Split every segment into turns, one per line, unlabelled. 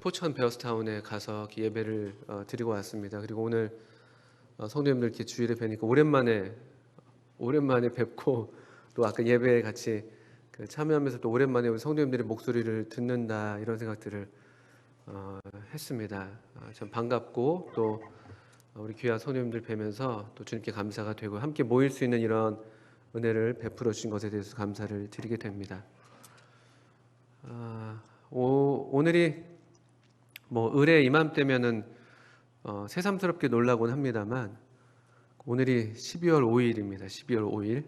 포천 베어스타운에 가서 예배를 드리고 왔습니다. 그리고 오늘 성도님들 이렇게 주일에 뵈니까 오랜만에 뵙고 또 아까 예배에 같이 참여하면서 또 오랜만에 우리 성도님들의 목소리를 듣는다 이런 생각들을 했습니다. 참 반갑고 또 우리 귀한 성도님들 뵈면서 또 주님께 감사가 되고 함께 모일 수 있는 이런 은혜를 베풀어 주신 것에 대해서 감사를 드리게 됩니다. 오늘이 을의 이맘때면은 새삼스럽게 놀라곤 합니다만 오늘이 12월 5일입니다. 12월 5일.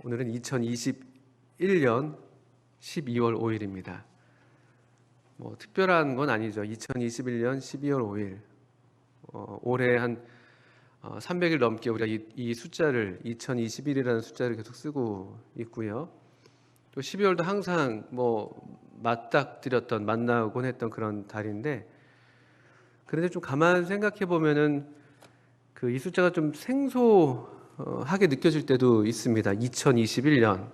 오늘은 2021년 12월 5일입니다. 특별한 건 아니죠. 2021년 12월 5일. 올해 한 300일 넘게 우리가 이 숫자를 2021이라는 숫자를 계속 쓰고 있고요. 또 12월도 항상 만나곤 했던 그런 달인데, 그런데 좀 가만 생각해 보면은 이 숫자가 좀 생소하게 느껴질 때도 있습니다. 2021년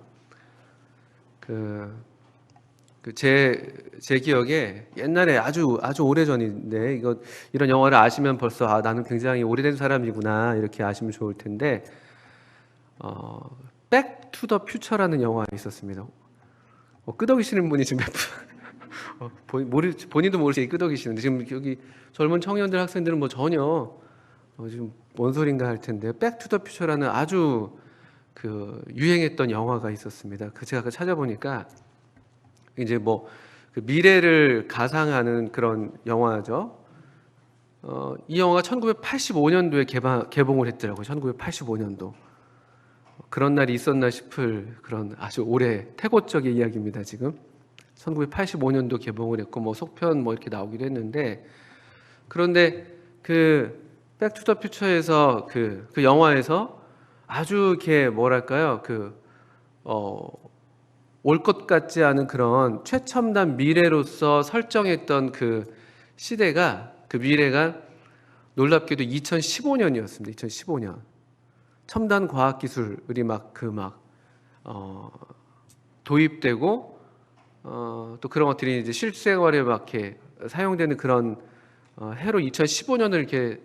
제 기억에 옛날에 아주 오래 전인데 이런 영화를 아시면 벌써 나는 굉장히 오래된 사람이구나 이렇게 아시면 좋을 텐데 백 투 더 퓨처라는 영화가 있었습니다. 끄덕이시는 분이 지금 본인도 모르시게 끄덕이시는데 지금 여기 젊은 청년들 학생들은 전혀 지금 뭔 소린가 할 텐데 백 투 더 퓨처라는 아주 유행했던 영화가 있었습니다. 제가 아까 찾아보니까 이제 미래를 가상하는 그런 영화죠. 이 영화가 1985년도에 개봉을 했더라고요. 1985년도. 그런 날이 있었나 싶을 그런 아주 오래 태고적의 이야기입니다. 지금 1985년도 개봉을 했고 속편 이렇게 나오기도 했는데, 그런데 백 투 더 퓨처에서 그 영화에서 아주 이렇게 뭐랄까요 올 것 같지 않은 그런 최첨단 미래로서 설정했던 시대가 미래가 놀랍게도 2015년이었습니다. 2015년 첨단 과학 기술이 도입되고 또 그런 것들이 이제 실생활에 이렇게 사용되는 그런 해로 2015년을 이렇게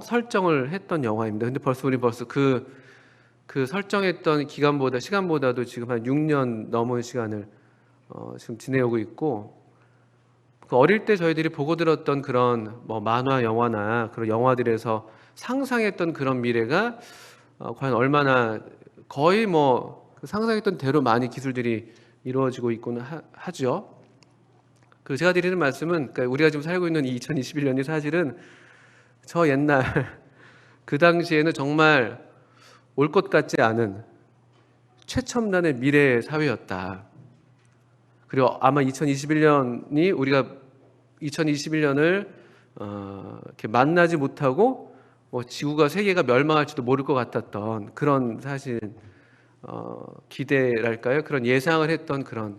설정을 했던 영화입니다. 근데 우리 벌써 그 설정했던 시간보다도 지금 한 6년 넘은 시간을 지금 지내오고 있고, 어릴 때 저희들이 보고 들었던 그런 만화 영화나 그런 영화들에서 상상했던 그런 미래가 과연 얼마나 거의 상상했던 대로 많이 기술들이 이루어지고 있고는 하죠. 제가 드리는 말씀은 우리가 지금 살고 있는 2021년이 사실은 저 옛날 그 당시에는 정말 올 것 같지 않은 최첨단의 미래 사회였다. 그리고 아마 2021년이 우리가 2021년을 이렇게 만나지 못하고 지구가 세계가 멸망할지도 모를 것 같았던 그런 사실 기대랄까요? 그런 예상을 했던 그런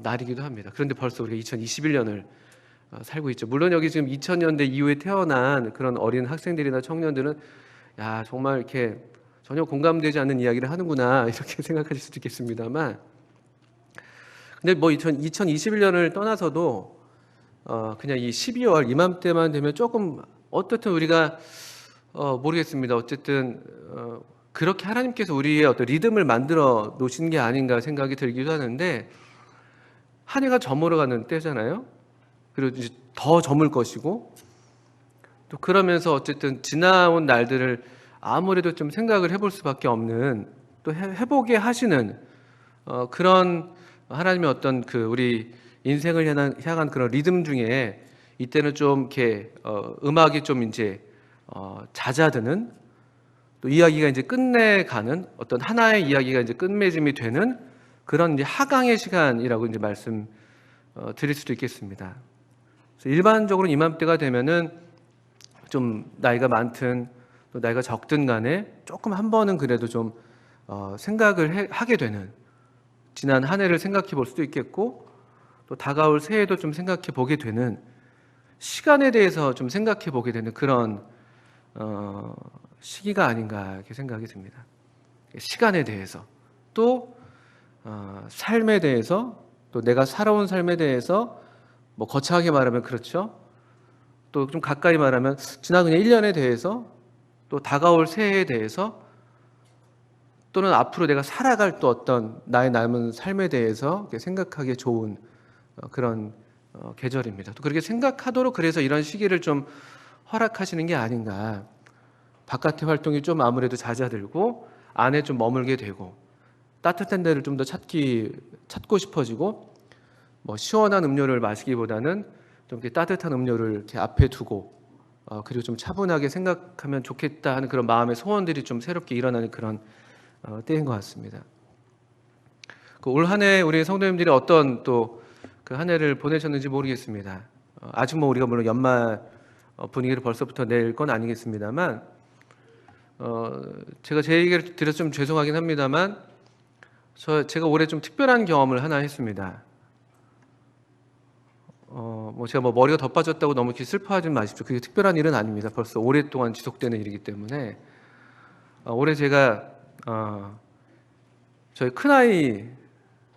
날이기도 합니다. 그런데 벌써 우리가 2021년을 살고 있죠. 물론 여기 지금 2000년대 이후에 태어난 그런 어린 학생들이나 청년들은 정말 이렇게 전혀 공감되지 않는 이야기를 하는구나 이렇게 생각하실 수도 있겠습니다만, 근데 2021년을 떠나서도 그냥 이 12월 이맘때만 되면 조금 어떻든 우리가 모르겠습니다. 어쨌든 그렇게 하나님께서 우리의 어떤 리듬을 만들어 놓으신 게 아닌가 생각이 들기도 하는데, 한 해가 저물어가는 때잖아요. 그리고 이제 더 저물 것이고, 또 그러면서 어쨌든 지나온 날들을 아무래도 좀 생각을 해볼 수밖에 없는, 또 해보게 하시는 그런 하나님의 어떤 우리 인생을 향한 그런 리듬 중에 이때는 좀 이렇게 음악이 좀 이제 잦아드는, 또 이야기가 이제 끝내가는 어떤 하나의 이야기가 이제 끝맺음이 되는 그런 이제 하강의 시간이라고 이제 말씀 드릴 수도 있겠습니다. 그래서 일반적으로 이맘때가 되면은 좀 나이가 많든 또 나이가 적든 간에 조금 한 번은 그래도 좀 생각을 하게 되는, 지난 한 해를 생각해 볼 수도 있겠고 또 다가올 새해도 좀 생각해 보게 되는, 시간에 대해서 좀 생각해 보게 되는 그런 시기가 아닌가 이렇게 생각이 듭니다. 시간에 대해서, 또 삶에 대해서, 또 내가 살아온 삶에 대해서 뭐 거창하게 말하면 그렇죠. 또 좀 가까이 말하면 지나간 1년에 대해서, 또 다가올 새해에 대해서, 또는 앞으로 내가 살아갈 또 어떤 나의 남은 삶에 대해서 이렇게 생각하기에 좋은 그런 계절입니다. 또 그렇게 생각하도록 그래서 이런 시기를 좀 허락하시는 게 아닌가. 바깥의 활동이 좀 아무래도 잦아들고 안에 좀 머물게 되고 따뜻한 데를 좀 더 찾고 싶어지고, 뭐 시원한 음료를 마시기보다는 좀 이렇게 따뜻한 음료를 이렇게 앞에 두고 그리고 좀 차분하게 생각하면 좋겠다 하는 그런 마음의 소원들이 좀 새롭게 일어나는 그런 때인 것 같습니다. 올 한 해 우리 성도님들이 어떤 또 그 한 해를 보내셨는지 모르겠습니다. 아직 뭐 우리가 물론 연말 분위기를 벌써부터 낼 건 아니겠습니다만, 제가 제 얘기를 드려서 좀 죄송하긴 합니다만, 제가 올해 좀 특별한 경험을 하나 했습니다. 뭐 제가 뭐 머리가 더 빠졌다고 너무 이렇게 슬퍼하지 마십시오. 그게 특별한 일은 아닙니다. 벌써 오랫동안 지속되는 일이기 때문에. 올해 제가 저희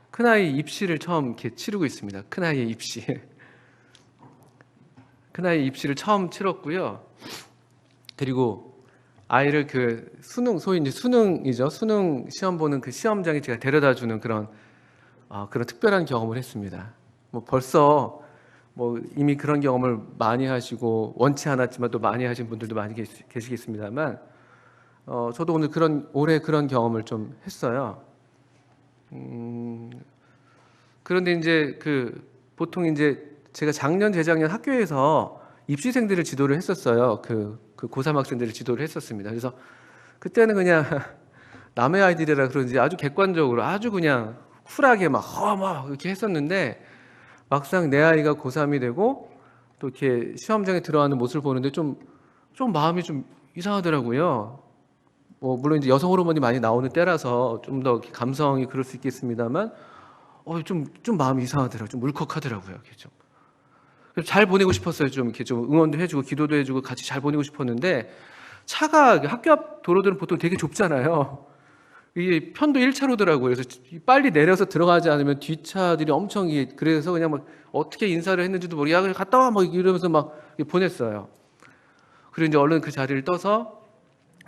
큰아이 입시를 처음 이렇게 치르고 있습니다. 큰아이의 입시. 큰아이 입시를 처음 치렀고요. 그리고 아이를 그 수능, 소위 이제 수능이죠. 수능 시험 보는 그 시험장에 제가 데려다 주는 그런 특별한 경험을 했습니다. 뭐 벌써 뭐 이미 그런 경험을 많이 하시고 원치 않았지만 또 많이 하신 분들도 많이 계시겠습니다만, 저도 오늘 올해 그런 경험을 좀 했어요. 그런데 이제 보통 이제 제가 작년 재작년 학교에서 입시생들을 지도를 했었어요. 그 고3 학생들을 지도를 했었습니다. 그래서 그때는 그냥 남의 아이들이라 그런지 아주 객관적으로 아주 그냥 쿨하게 막 이렇게 했었는데, 막상 내 아이가 고3이 되고 또 이렇게 시험장에 들어가는 모습을 보는데 좀 마음이 좀 이상하더라고요. 뭐 물론 이제 여성 호르몬이 많이 나오는 때라서 좀 더 감성이 그럴 수 있겠습니다만, 좀 마음이 이상하더라고요. 좀 울컥하더라고요. 이렇게 좀. 잘 보내고 싶었어요. 좀 이렇게 좀 응원도 해주고 기도도 해주고 같이 잘 보내고 싶었는데, 차가 학교 앞 도로들은 보통 되게 좁잖아요. 이게 편도 1차로더라고요. 그래서 빨리 내려서 들어가지 않으면 뒷차들이 엄청 그래서 그냥 막 어떻게 인사를 했는지도 모르고 야 그냥 갔다 와 막 이러면서 막 보냈어요. 그리고 이제 얼른 그 자리를 떠서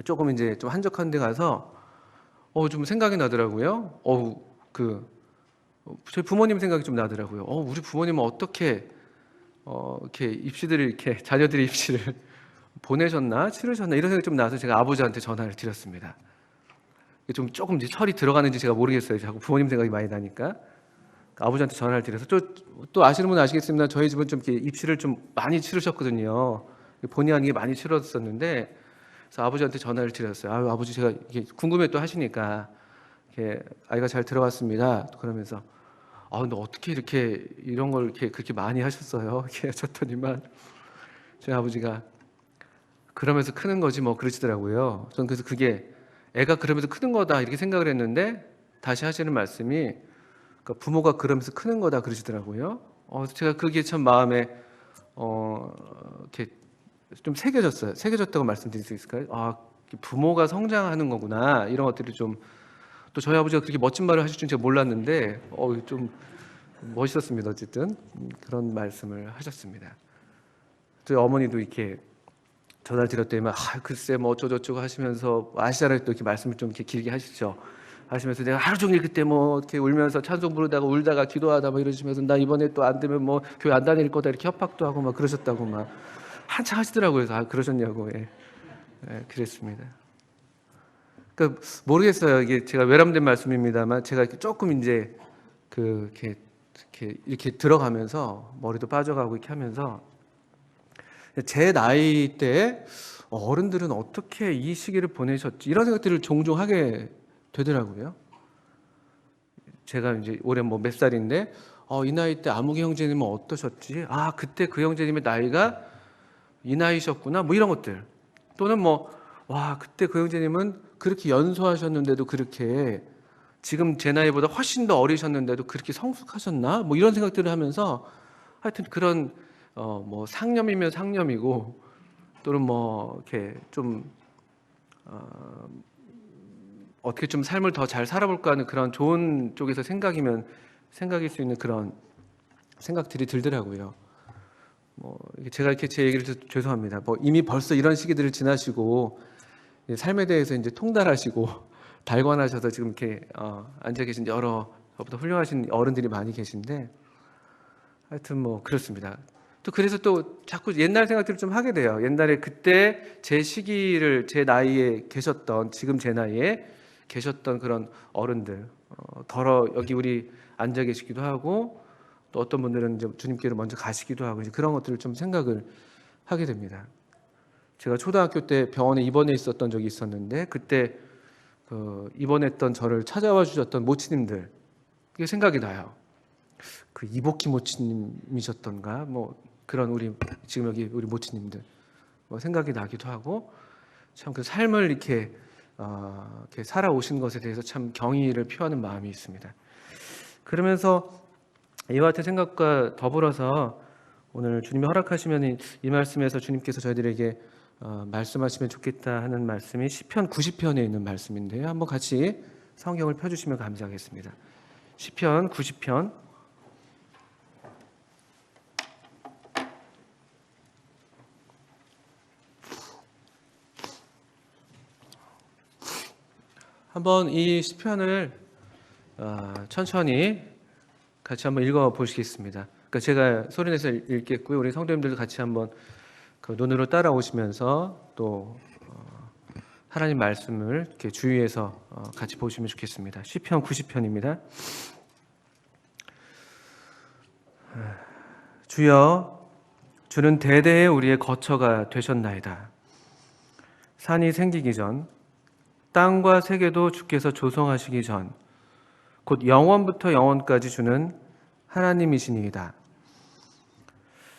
조금 이제 좀 한적한 데 가서 좀 생각이 나더라고요. 저희 부모님 생각이 좀 나더라고요. 우리 부모님은 어떻게 이렇게 입시들을 이렇게 자녀들의 입시를 보내셨나 치르셨나 이런 생각이 좀 나서 제가 아버지한테 전화를 드렸습니다. 조금 이제 철이 들어가는지 제가 모르겠어요. 자꾸 부모님 생각이 많이 나니까. 아버지한테 전화를 드려서 또 아시는 분은 아시겠습니다. 저희 집은 좀 이렇게 입시를 좀 많이 치르셨거든요. 본의 아니게 많이 치렀었는데, 그래서 아버지한테 전화를 드렸어요. 아버지 제가 이게 궁금해 또 하시니까 이렇게 아이가 잘 들어갔습니다. 그러면서 근데 어떻게 이렇게 이런 걸 이렇게 그렇게 많이 하셨어요? 이렇게 하셨더니만 저희 아버지가 그러면서 크는 거지 뭐 그러시더라고요. 저는 그래서 그게 애가 그러면서 크는 거다 이렇게 생각을 했는데, 다시 하시는 말씀이 그러니까 부모가 그러면서 크는 거다 그러시더라고요. 제가 그게 참 마음에 이렇게 좀 새겨졌어요. 새겨졌다고 말씀드릴 수 있을까요? 부모가 성장하는 거구나 이런 것들이 좀, 또 저희 아버지가 그렇게 멋진 말을 하실 줄 제가 몰랐는데 좀 멋있었습니다. 어쨌든 그런 말씀을 하셨습니다. 저희 어머니도 이렇게 전화를 드렸더니 글쎄 뭐 어쩌고저쩌고 하시면서 아시잖아요. 또 이렇게 말씀을 좀 이렇게 길게 하시죠. 하시면서 내가 하루 종일 그때 뭐 이렇게 울면서 찬송 부르다가 울다가 기도하다 뭐 이러시면서 나 이번에 또 안 되면 뭐 교회 안 다닐 거다 이렇게 협박도 하고 막 그러셨다고 막 한참 하시더라고요. 그래서 그러셨냐고. 예, 그랬습니다. 그러니까 모르겠어요. 이게 제가 외람된 말씀입니다만 제가 조금 이제 이렇게 들어가면서 머리도 빠져가고 이렇게 하면서 제 나이 때 어른들은 어떻게 이 시기를 보내셨지 이런 생각들을 종종 하게 되더라고요. 제가 이제 올해 뭐 몇 살인데 이 나이 때 아무개 형제님은 어떠셨지? 그때 그 형제님의 나이가 이 나이셨구나 뭐 이런 것들. 또는 그때 그 형제님은 그렇게 연소하셨는데도 그렇게 지금 제 나이보다 훨씬 더 어리셨는데도 그렇게 성숙하셨나? 뭐 이런 생각들을 하면서 하여튼 그런 뭐 상념이면 상념이고, 또는 뭐 이렇게 좀 어떻게 좀 삶을 더 잘 살아볼까 하는 그런 좋은 쪽에서 생각일 수 있는 그런 생각들이 들더라고요. 제가 이렇게 제 얘기를 해서 죄송합니다. 이미 벌써 이런 시기들을 지나시고 삶에 대해서 이제 통달하시고 달관하셔서 지금 이렇게 앉아 계신 여러 저보다 훌륭하신 어른들이 많이 계신데, 하여튼 그렇습니다. 또 그래서 또 자꾸 옛날 생각들을 좀 하게 돼요. 옛날에 그때 제 시기를 제 나이에 계셨던, 지금 제 나이에 계셨던 그런 어른들, 여기 우리 앉아 계시기도 하고, 또 어떤 분들은 이제 주님께로 먼저 가시기도 하고, 이제 그런 것들을 좀 생각을 하게 됩니다. 제가 초등학교 때 병원에 입원해 있었던 적이 있었는데, 그때 입원했던 저를 찾아와 주셨던 모치님들, 그게 생각이 나요. 그 이복희 모치님이셨던가, 그런 지금 여기 우리 모치님들 생각이 나기도 하고, 참 그 삶을 이렇게 살아오신 것에 대해서 참 경의를 표하는 마음이 있습니다. 그러면서 이와 같은 생각과 더불어서 오늘 주님이 허락하시면 이 말씀에서 주님께서 저희들에게 말씀하시면 좋겠다 하는 말씀이 시편 90편에 있는 말씀인데요. 한번 같이 성경을 펴주시면 감사하겠습니다. 시편 90편 한번 이 시편을 천천히 같이 한번 읽어 보시겠습니다. 그러니까 제가 소리내서 읽겠고요. 우리 성도님들도 같이 한번 그 눈으로 따라오시면서 또 하나님 말씀을 이렇게 주의해서 같이 보시면 좋겠습니다. 시편 90편입니다. 주여, 주는 대대에 우리의 거처가 되셨나이다. 산이 생기기 전, 땅과 세계도 주께서 조성하시기 전, 곧 영원부터 영원까지 주는 하나님이시니이다.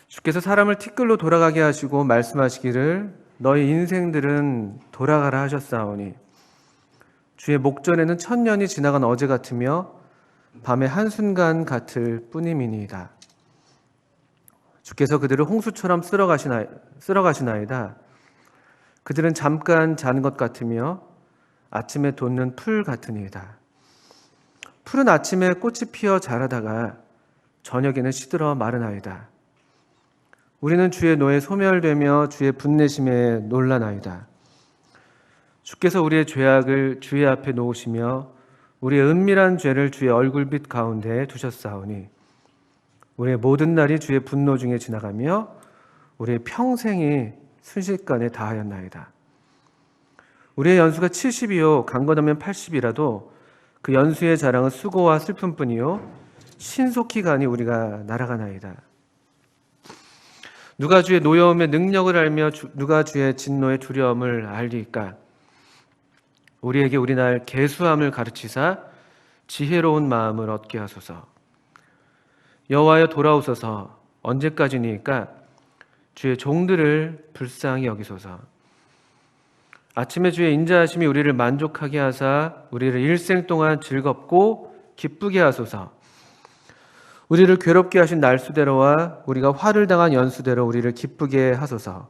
주께서 사람을 티끌로 돌아가게 하시고 말씀하시기를 너희 인생들은 돌아가라 하셨사오니 주의 목전에는 천년이 지나간 어제 같으며 밤의 한순간 같을 뿐임이니이다. 주께서 그들을 홍수처럼 쓸어가시나이다. 그들은 잠깐 자는 것 같으며 아침에 돋는 풀 같으니이다. 풀은 아침에 꽃이 피어 자라다가 저녁에는 시들어 마르나이다. 우리는 주의 노에 소멸되며 주의 분내심에 놀라나이다. 주께서 우리의 죄악을 주의 앞에 놓으시며 우리의 은밀한 죄를 주의 얼굴빛 가운데 두셨사오니 우리의 모든 날이 주의 분노 중에 지나가며 우리의 평생이 순식간에 다하였나이다. 우리의 연수가 70이요 강건하면 80이라도 그 연수의 자랑은 수고와 슬픔뿐이요 신속히 가니 우리가 날아가나이다. 누가 주의 노여움의 능력을 알며 누가 주의 진노의 두려움을 알리까? 우리에게 우리날 계수함을 가르치사 지혜로운 마음을 얻게 하소서. 여호와여 돌아오소서. 언제까지니까? 주의 종들을 불쌍히 여기소서. 아침에 주의 인자하심이 우리를 만족하게 하사 우리를 일생 동안 즐겁고 기쁘게 하소서. 우리를 괴롭게 하신 날수대로와 우리가 화를 당한 연수대로 우리를 기쁘게 하소서.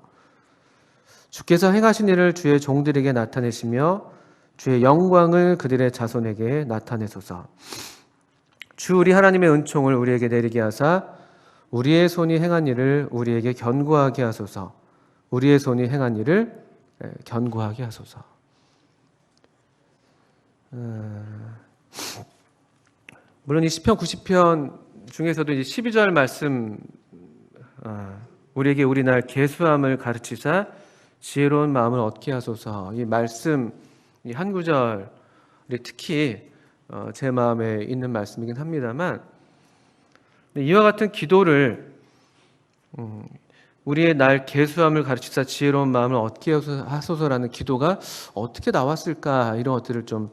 주께서 행하신 일을 주의 종들에게 나타내시며 주의 영광을 그들의 자손에게 나타내소서. 주 우리 하나님의 은총을 우리에게 내리게 하사 우리의 손이 행한 일을 우리에게 견고하게 하소서. 우리의 손이 행한 일을 견고하게 하소서. 물론 이 시편 90편 중에서도 이제 12절 말씀, 우리에게 우리 날 계수함을 가르치사 지혜로운 마음을 얻게 하소서. 이 말씀 이 한 구절이 특히 제 마음에 있는 말씀이긴 합니다만, 이와 같은 기도를 우리의 날 계수함을 가르치사 지혜로운 마음을 얻게 하소서라는 기도가 어떻게 나왔을까, 이런 것들을 좀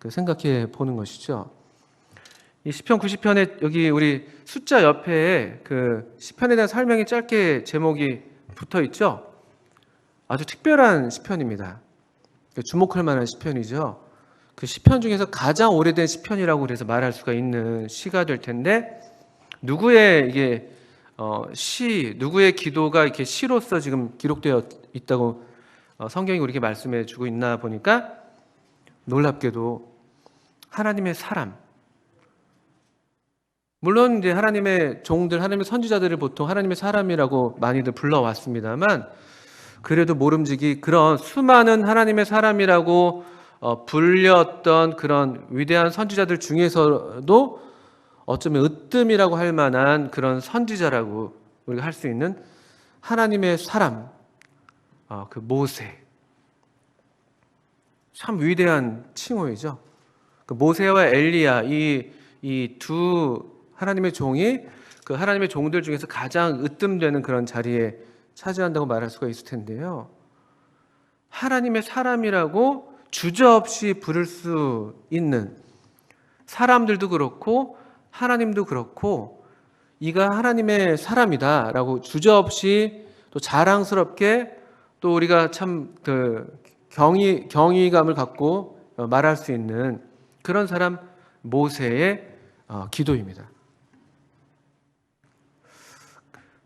생각해 보는 것이죠. 이 시편 90편에 여기 우리 숫자 옆에 그 시편에 대한 설명이 짧게 제목이 붙어 있죠. 아주 특별한 시편입니다. 주목할 만한 시편이죠. 그 시편 중에서 가장 오래된 시편이라고 그래서 말할 수가 있는 시가 될 텐데, 누구의 이게 누구의 기도가 이렇게 시로서 지금 기록되어 있다고 성경이 우리에게 말씀해 주고 있나 보니까, 놀랍게도 하나님의 사람, 물론 이제 하나님의 종들, 하나님의 선지자들을 보통 하나님의 사람이라고 많이들 불러왔습니다만, 그래도 모름지기 그런 수많은 하나님의 사람이라고 불렸던 그런 위대한 선지자들 중에서도 어쩌면 으뜸이라고 할 만한 그런 선지자라고 우리가 할 수 있는 하나님의 사람, 그 모세. 참 위대한 칭호이죠. 그 모세와 엘리야, 이 두 하나님의 종이 그 하나님의 종들 중에서 가장 으뜸되는 그런 자리에 차지한다고 말할 수가 있을 텐데요. 하나님의 사람이라고 주저없이 부를 수 있는 사람들도 그렇고 하나님도 그렇고 이가 하나님의 사람이다라고 주저없이 또 자랑스럽게 또 우리가 참 그 경의감을 갖고 말할 수 있는 그런 사람 모세의 기도입니다.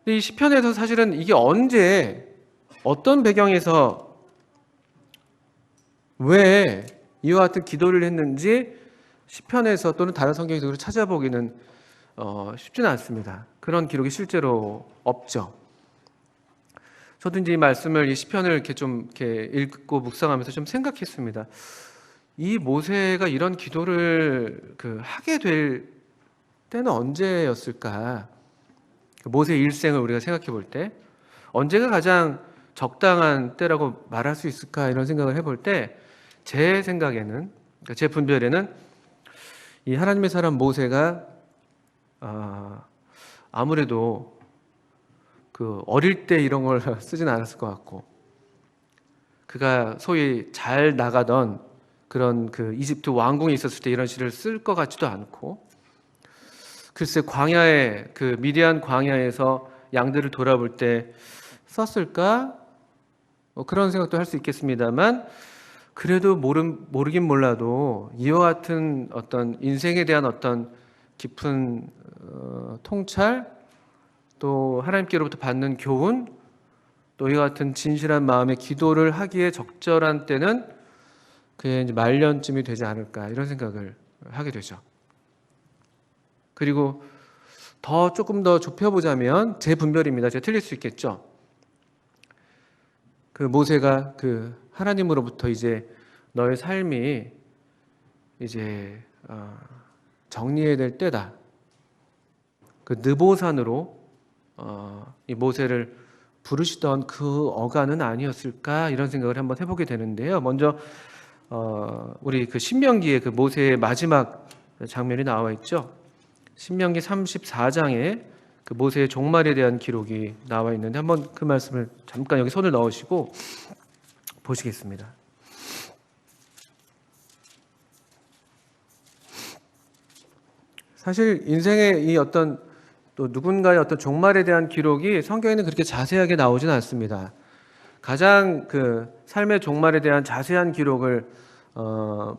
이 시편에서 사실은 이게 언제 어떤 배경에서 왜 이와 같은 기도를 했는지 시편에서 또는 다른 성경에서 찾아보기는 쉽지는 않습니다. 그런 기록이 실제로 없죠. 저도 이제 이 말씀을 이 시편을 이렇게 좀 이렇게 읽고 묵상하면서 좀 생각했습니다. 이 모세가 이런 기도를 하게 될 때는 언제였을까? 모세 일생을 우리가 생각해 볼 때 언제가 가장 적당한 때라고 말할 수 있을까 이런 생각을 해볼 때 제 생각에는 제 분별에는 이 하나님의 사람 모세가 아무래도 그 어릴 때 이런 걸 쓰진 않았을 것 같고 그가 소위 잘 나가던 그런 그 이집트 왕궁에 있었을 때 이런 시를 쓸 것 같지도 않고 글쎄 광야에 그 미디안 광야에서 양들을 돌아볼 때 썼을까? 그런 생각도 할 수 있겠습니다만 그래도 모르긴 몰라도 이와 같은 어떤 인생에 대한 어떤 깊은 통찰 또 하나님께로부터 받는 교훈 또 이와 같은 진실한 마음의 기도를 하기에 적절한 때는 그의 이제 말년쯤이 되지 않을까 이런 생각을 하게 되죠. 그리고 조금 더 좁혀보자면 제 분별입니다. 제가 틀릴 수 있겠죠. 그 모세가 그 하나님으로부터 이제 너의 삶이 이제 정리해야 될 때다. 그 느보산으로 이 모세를 부르시던 그 어간은 아니었을까 이런 생각을 한번 해보게 되는데요. 먼저 우리 그 신명기의 그 모세의 마지막 장면이 나와 있죠. 신명기 34장에 그 모세의 종말에 대한 기록이 나와 있는데 한번 그 말씀을 잠깐 여기 손을 넣으시고 보시겠습니다. 사실 인생의 이 어떤 또 누군가의 어떤 종말에 대한 기록이 성경에는 그렇게 자세하게 나오지는 않습니다. 가장 그 삶의 종말에 대한 자세한 기록을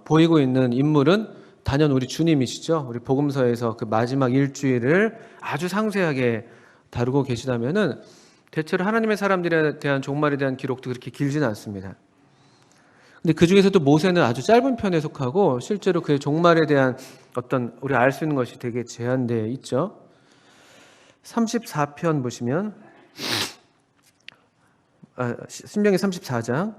보이고 있는 인물은 단연 우리 주님이시죠. 우리 복음서에서 그 마지막 일주일을 아주 상세하게 다루고 계시다면은 대체로 하나님의 사람들에 대한 종말에 대한 기록도 그렇게 길지는 않습니다. 근데 그 중에서도 모세는 아주 짧은 편에 속하고 실제로 그의 종말에 대한 어떤 우리 알 수 있는 것이 되게 제한되어 있죠. 34편 보시면 신명기 34장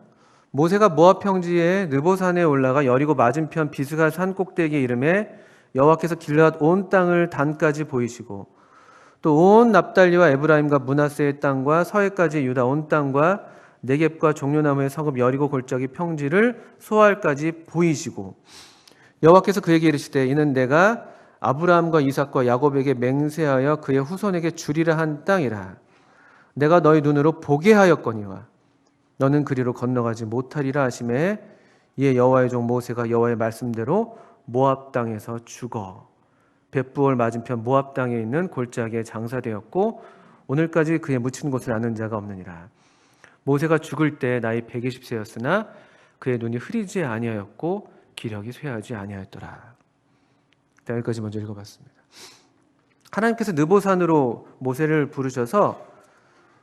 모세가 모압 평지에 느보산에 올라가 여리고 맞은편 비스가 산 꼭대기에 이르매 여호와께서 길르앗 온 땅을 단까지 보이시고 또 온 납달리와 에브라임과 므낫세의 땅과 서해까지 유다 온 땅과 네겝과 종려나무의 성읍 여리고 골짜기 평지를 소알까지 보이시고 여호와께서 그에게 이르시되 이는 내가 아브라함과 이삭과 야곱에게 맹세하여 그의 후손에게 주리라 한 땅이라. 내가 너희 눈으로 보게 하였거니와 너는 그리로 건너가지 못하리라 하시매 이에 여호와의 종 모세가 여호와의 말씀대로 모압 땅에서 죽어 벳부올 맞은편 모압 땅에 있는 골짜기에 장사되었고 오늘까지 그의 묻힌 곳을 아는 자가 없느니라. 모세가 죽을 때 나이 120세였으나 그의 눈이 흐리지 아니하였고 기력이 쇠하지 아니하였더라. 여기까지 먼저 읽어봤습니다. 하나님께서 느보산으로 모세를 부르셔서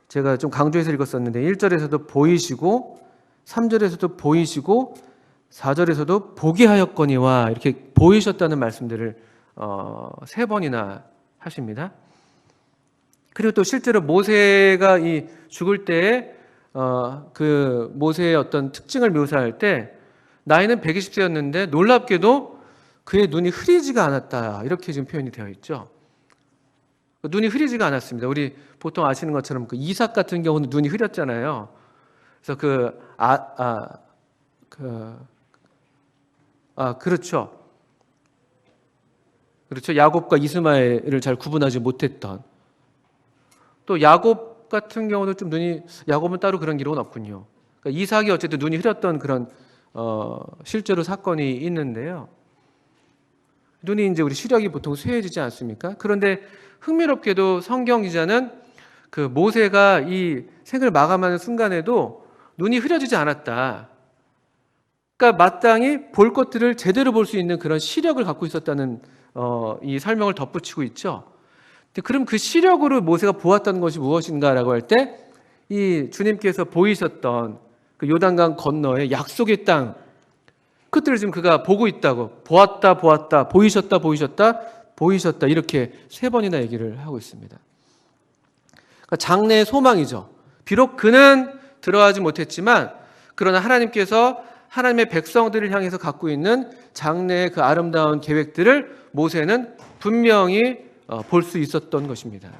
제가 좀 강조해서 읽었었는데 1절에서도 보이시고 3절에서도 보이시고 4절에서도 보게 하였거니와 이렇게 보이셨다는 말씀들을 3번이나 하십니다. 그리고 또 실제로 모세가 이 죽을 때에 그 모세의 어떤 특징을 묘사할 때 나이는 120세였는데 놀랍게도 그의 눈이 흐리지가 않았다, 이렇게 지금 표현이 되어 있죠. 눈이 흐리지가 않았습니다. 우리 보통 아시는 것처럼 그 이삭 같은 경우는 눈이 흐렸잖아요. 그래서 그렇죠. 그렇죠. 야곱과 이스마엘을 잘 구분하지 못했던. 또 야곱 같은 경우도 좀 야곱은 따로 그런 기록은 없군요. 그러니까 이삭이 어쨌든 눈이 흐렸던 그런 실제로 사건이 있는데요. 눈이 이제 우리 시력이 보통 쇠해지지 않습니까? 그런데 흥미롭게도 성경 기자는 그 모세가 이 생을 마감하는 순간에도 눈이 흐려지지 않았다. 그러니까 마땅히 볼 것들을 제대로 볼 수 있는 그런 시력을 갖고 있었다는 이 설명을 덧붙이고 있죠. 그럼 그 시력으로 모세가 보았던 것이 무엇인가라고 할 때 이 주님께서 보이셨던 그 요단강 건너의 약속의 땅, 그것들을 지금 그가 보고 있다고, 보았다 보이셨다 보이셨다 이렇게 3번이나 얘기를 하고 있습니다. 그러니까 장래의 소망이죠. 비록 그는 들어가지 못했지만 그러나 하나님께서 하나님의 백성들을 향해서 갖고 있는 장래의 그 아름다운 계획들을 모세는 분명히 볼 수 있었던 것입니다.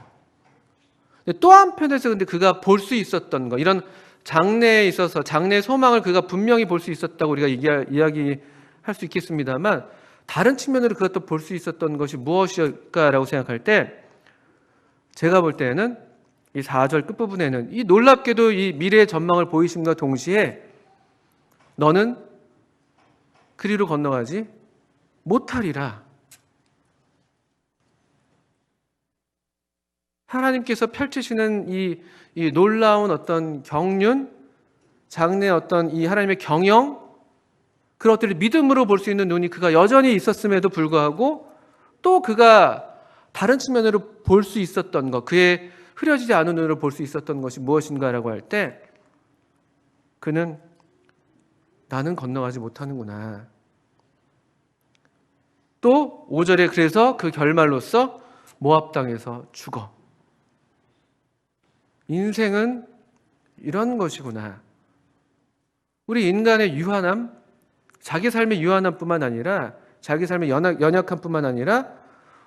또 한편에서 근데 그가 볼 수 있었던 것, 이런 장래에 있어서 장래의 소망을 그가 분명히 볼 수 있었다고 우리가 이야기할 수 있겠습니다만, 다른 측면으로 그가 또 볼 수 있었던 것이 무엇일까라고 생각할 때, 제가 볼 때는 이 4절 끝부분에는 이 놀랍게도 이 미래의 전망을 보이심과 동시에 너는 그리로 건너가지 못하리라. 하나님께서 펼치시는 이 놀라운 어떤 경륜, 장래의 어떤 이 하나님의 경영, 그런 것들을 믿음으로 볼 수 있는 눈이 그가 여전히 있었음에도 불구하고 또 그가 다른 측면으로 볼 수 있었던 것, 그의 흐려지지 않은 눈으로 볼 수 있었던 것이 무엇인가라고 할 때, 그는 나는 건너가지 못하는구나. 또 5절에 그래서 그 결말로서 모압 땅에서 죽어. 인생은 이런 것이구나. 우리 인간의 유한함, 자기 삶의 유한함뿐만 아니라 자기 삶의 연약함뿐만 아니라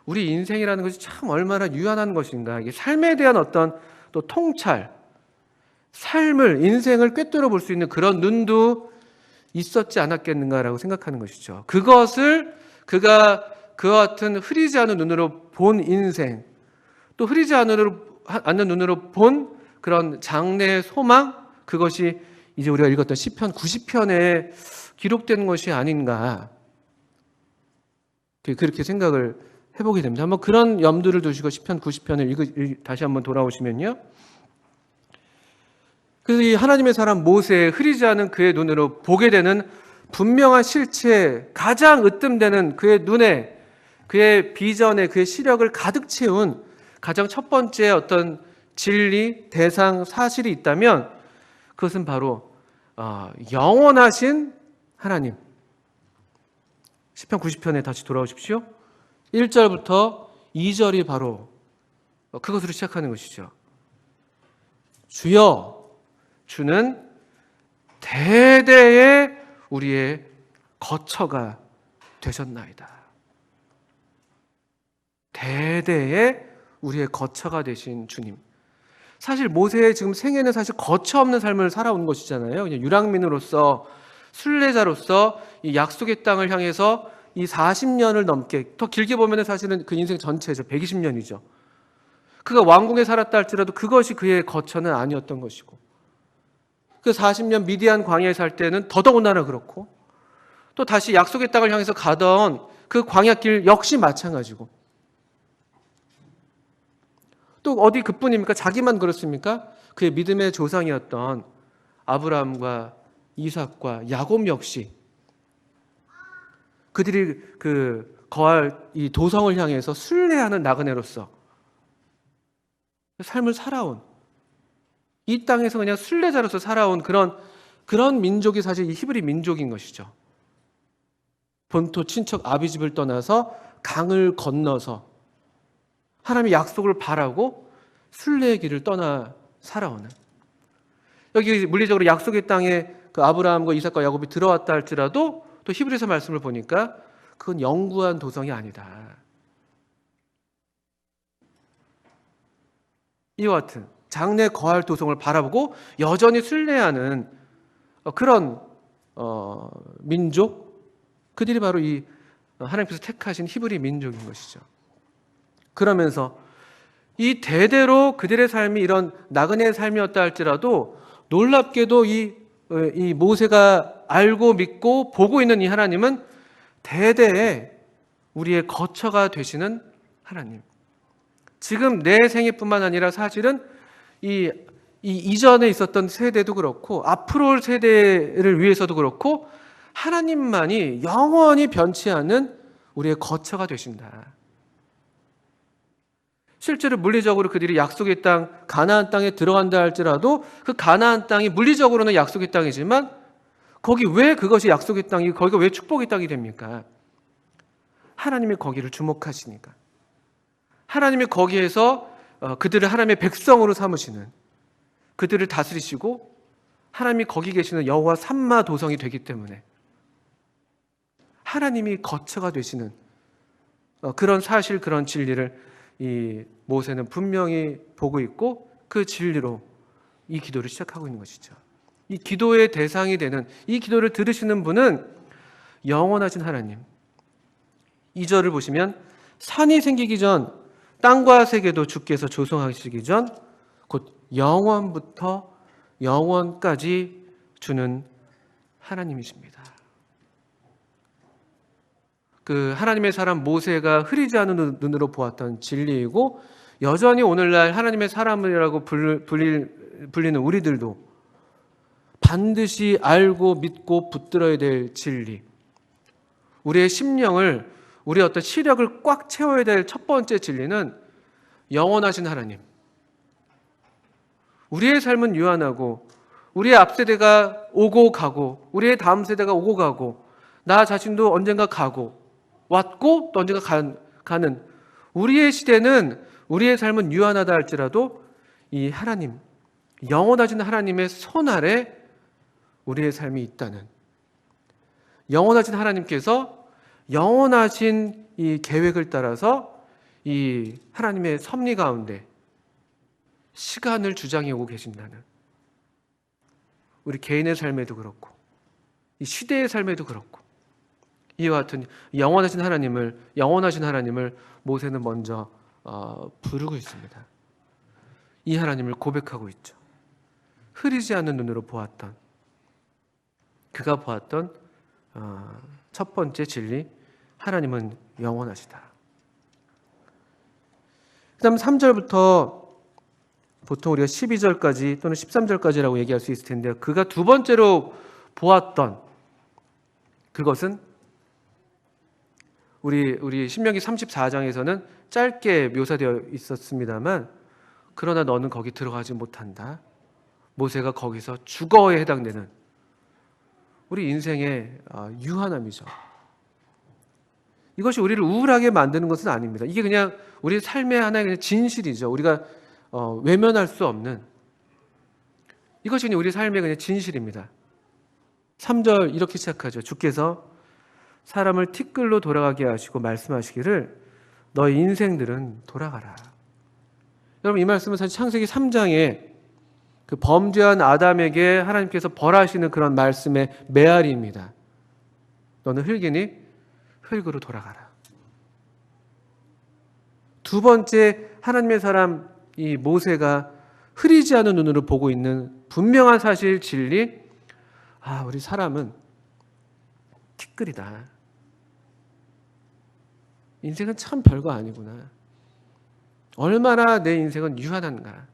우리 인생이라는 것이 참 얼마나 유한한 것인가. 이게 삶에 대한 어떤 또 통찰, 인생을 꿰뚫어 볼 수 있는 그런 눈도 있었지 않았겠는가라고 생각하는 것이죠. 그것을 그가 그와 같은 흐리지 않은 눈으로 본 인생, 또 흐리지 않는 눈으로 본 그런 장래의 소망, 그것이 이제 우리가 읽었던 시편 90편에 기록된 것이 아닌가, 그렇게 생각을 해보게 됩니다. 한번 그런 염두를 두시고 시편 90편을 다시 한번 돌아오시면요, 그래서 이 하나님의 사람 모세의 흐리지 않은 그의 눈으로 보게 되는 분명한 실체, 가장 으뜸되는 그의 눈에, 그의 비전에, 그의 시력을 가득 채운 가장 첫 번째 어떤 진리, 대상, 사실이 있다면 그것은 바로 영원하신 하나님. 시편 90편에 다시 돌아오십시오. 1절부터 2절이 바로 그것으로 시작하는 것이죠. 주여, 주는 대대의 우리의 거처가 되셨나이다. 대대의 우리의 거처가 되신 주님. 사실 모세의 지금 생애는 사실 거처 없는 삶을 살아온 것이잖아요. 그냥 유랑민으로서, 순례자로서 이 약속의 땅을 향해서 이 40년을 넘게, 더 길게 보면 사실은 그 인생 전체죠. 120년이죠. 그가 왕궁에 살았다 할지라도 그것이 그의 거처는 아니었던 것이고, 그 40년 미디안 광야에 살 때는 더더군다나 그렇고, 또 다시 약속의 땅을 향해서 가던 그 광야길 역시 마찬가지고, 또 어디 그뿐입니까? 자기만 그렇습니까? 그의 믿음의 조상이었던 아브라함과 이삭과 야곱 역시 그들이 그 거할 이 도성을 향해서 순례하는 나그네로서 삶을 살아온, 이 땅에서 그냥 순례자로서 살아온 그런 민족이 사실 이 히브리 민족인 것이죠. 본토 친척 아비 집을 떠나서 강을 건너서 하나님의 약속을 바라고 순례의 길을 떠나 살아오는, 여기 물리적으로 약속의 땅에 그 아브라함과 이삭과 야곱이 들어왔다 할지라도 또 히브리서 말씀을 보니까 그건 영구한 도성이 아니다. 이와 같은 장래 거할 도성을 바라보고 여전히 순례하는 그런 민족, 그들이 바로 이 하나님께서 택하신 히브리 민족인 것이죠. 그러면서 이 대대로 그들의 삶이 이런 나그네의 삶이었다 할지라도 놀랍게도 이 모세가 알고 믿고 보고 있는 이 하나님은 대대에 우리의 거처가 되시는 하나님. 지금 내 생애뿐만 아니라 사실은 이 이전에 있었던 세대도 그렇고 앞으로 올 세대를 위해서도 그렇고 하나님만이 영원히 변치 않는 우리의 거처가 되신다. 실제로 물리적으로 그들이 약속의 땅, 가나안 땅에 들어간다 할지라도 그 가나안 땅이 물리적으로는 약속의 땅이지만 거기 왜 그것이 약속의 땅이고 거기가 왜 축복의 땅이 됩니까? 하나님이 거기를 주목하시니까. 하나님이 거기에서 그들을 하나님의 백성으로 삼으시는, 그들을 다스리시고 하나님이 거기 계시는 여호와 삼마 도성이 되기 때문에 하나님이 거처가 되시는 그런 사실, 그런 진리를 이 모세는 분명히 보고 있고 그 진리로 이 기도를 시작하고 있는 것이죠. 이 기도의 대상이 되는, 이 기도를 들으시는 분은 영원하신 하나님. 2절을 보시면 산이 생기기 전 땅과 세계도 주께서 조성하시기 전 곧 영원부터 영원까지 주는 하나님이십니다. 그 하나님의 사람 모세가 흐리지 않은 눈으로 보았던 진리이고 여전히 오늘날 하나님의 사람이라고 불리는 우리들도 반드시 알고 믿고 붙들어야 될 진리, 우리의 심령을, 우리의 어떤 시력을 꽉 채워야 될 첫 번째 진리는 영원하신 하나님. 우리의 삶은 유한하고 우리의 앞세대가 오고 가고 우리의 다음 세대가 오고 가고 나 자신도 언젠가 가고 왔고 또 언젠가 가는 우리의 시대는, 우리의 삶은 유한하다 할지라도 이 하나님, 영원하신 하나님의 손 아래 우리의 삶이 있다는, 영원하신 하나님께서 영원하신 이 계획을 따라서 이 하나님의 섭리 가운데 시간을 주장해 오고 계신다는, 우리 개인의 삶에도 그렇고 이 시대의 삶에도 그렇고 이와 같은 영원하신 하나님을 모세는 먼저 부르고 있습니다. 이 하나님을 고백하고 있죠. 흐리지 않는 눈으로 보았던, 그가 보았던 첫 번째 진리, 하나님은 영원하시다. 그 다음 3절부터 보통 우리가 12절까지 또는 13절까지라고 얘기할 수 있을 텐데요. 그가 두 번째로 보았던 그것은 우리 신명기 34장에서는 짧게 묘사되어 있었습니다만, 그러나 너는 거기 들어가지 못한다. 모세가 거기서 죽어에 해당되는 우리 인생의 유한함이죠. 이것이 우리를 우울하게 만드는 것은 아닙니다. 이게 그냥 우리 삶의 하나의 그냥 진실이죠. 우리가 외면할 수 없는, 이것이 그냥 우리 삶의 그냥 진실입니다. 3절 이렇게 시작하죠. 주께서 사람을 티끌로 돌아가게 하시고 말씀하시기를 너희 인생들은 돌아가라. 여러분, 이 말씀은 사실 창세기 3장에 그 범죄한 아담에게 하나님께서 벌하시는 그런 말씀의 메아리입니다. 너는 흙이니 흙으로 돌아가라. 두 번째, 하나님의 사람 이 모세가 흐리지 않은 눈으로 보고 있는 분명한 사실, 진리, 우리 사람은 티끌이다. 인생은 참 별거 아니구나. 얼마나 내 인생은 유한한가.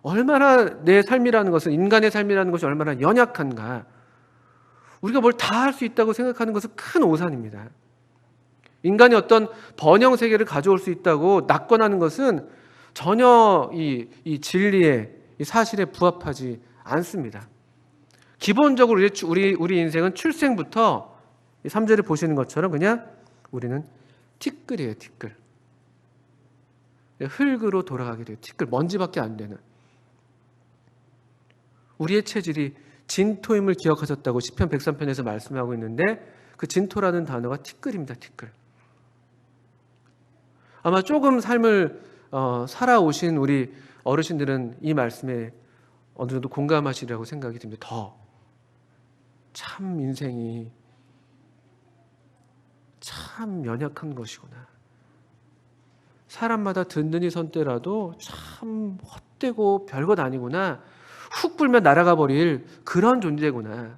얼마나 내 삶이라는 것은, 인간의 삶이라는 것이 얼마나 연약한가. 우리가 뭘 다 할 수 있다고 생각하는 것은 큰 오산입니다. 인간이 어떤 번영 세계를 가져올 수 있다고 낙관하는 것은 전혀 이 진리의, 이 사실에 부합하지 않습니다. 기본적으로 우리 인생은 출생부터 3절에 보시는 것처럼 그냥 우리는 티끌이에요, 티끌. 흙으로 돌아가게 돼요. 티끌, 먼지밖에 안 되는. 우리의 체질이 진토임을 기억하셨다고 시편 103편에서 말씀하고 있는데 그 진토라는 단어가 티끌입니다. 티끌. 아마 조금 삶을 살아오신 우리 어르신들은 이 말씀에 어느 정도 공감하시리라고 생각이 듭니다. 참 인생이 참 연약한 것이구나. 사람마다 든든히 선 때라도 참 헛되고 별것 아니구나. 훅 불면 날아가 버릴 그런 존재구나.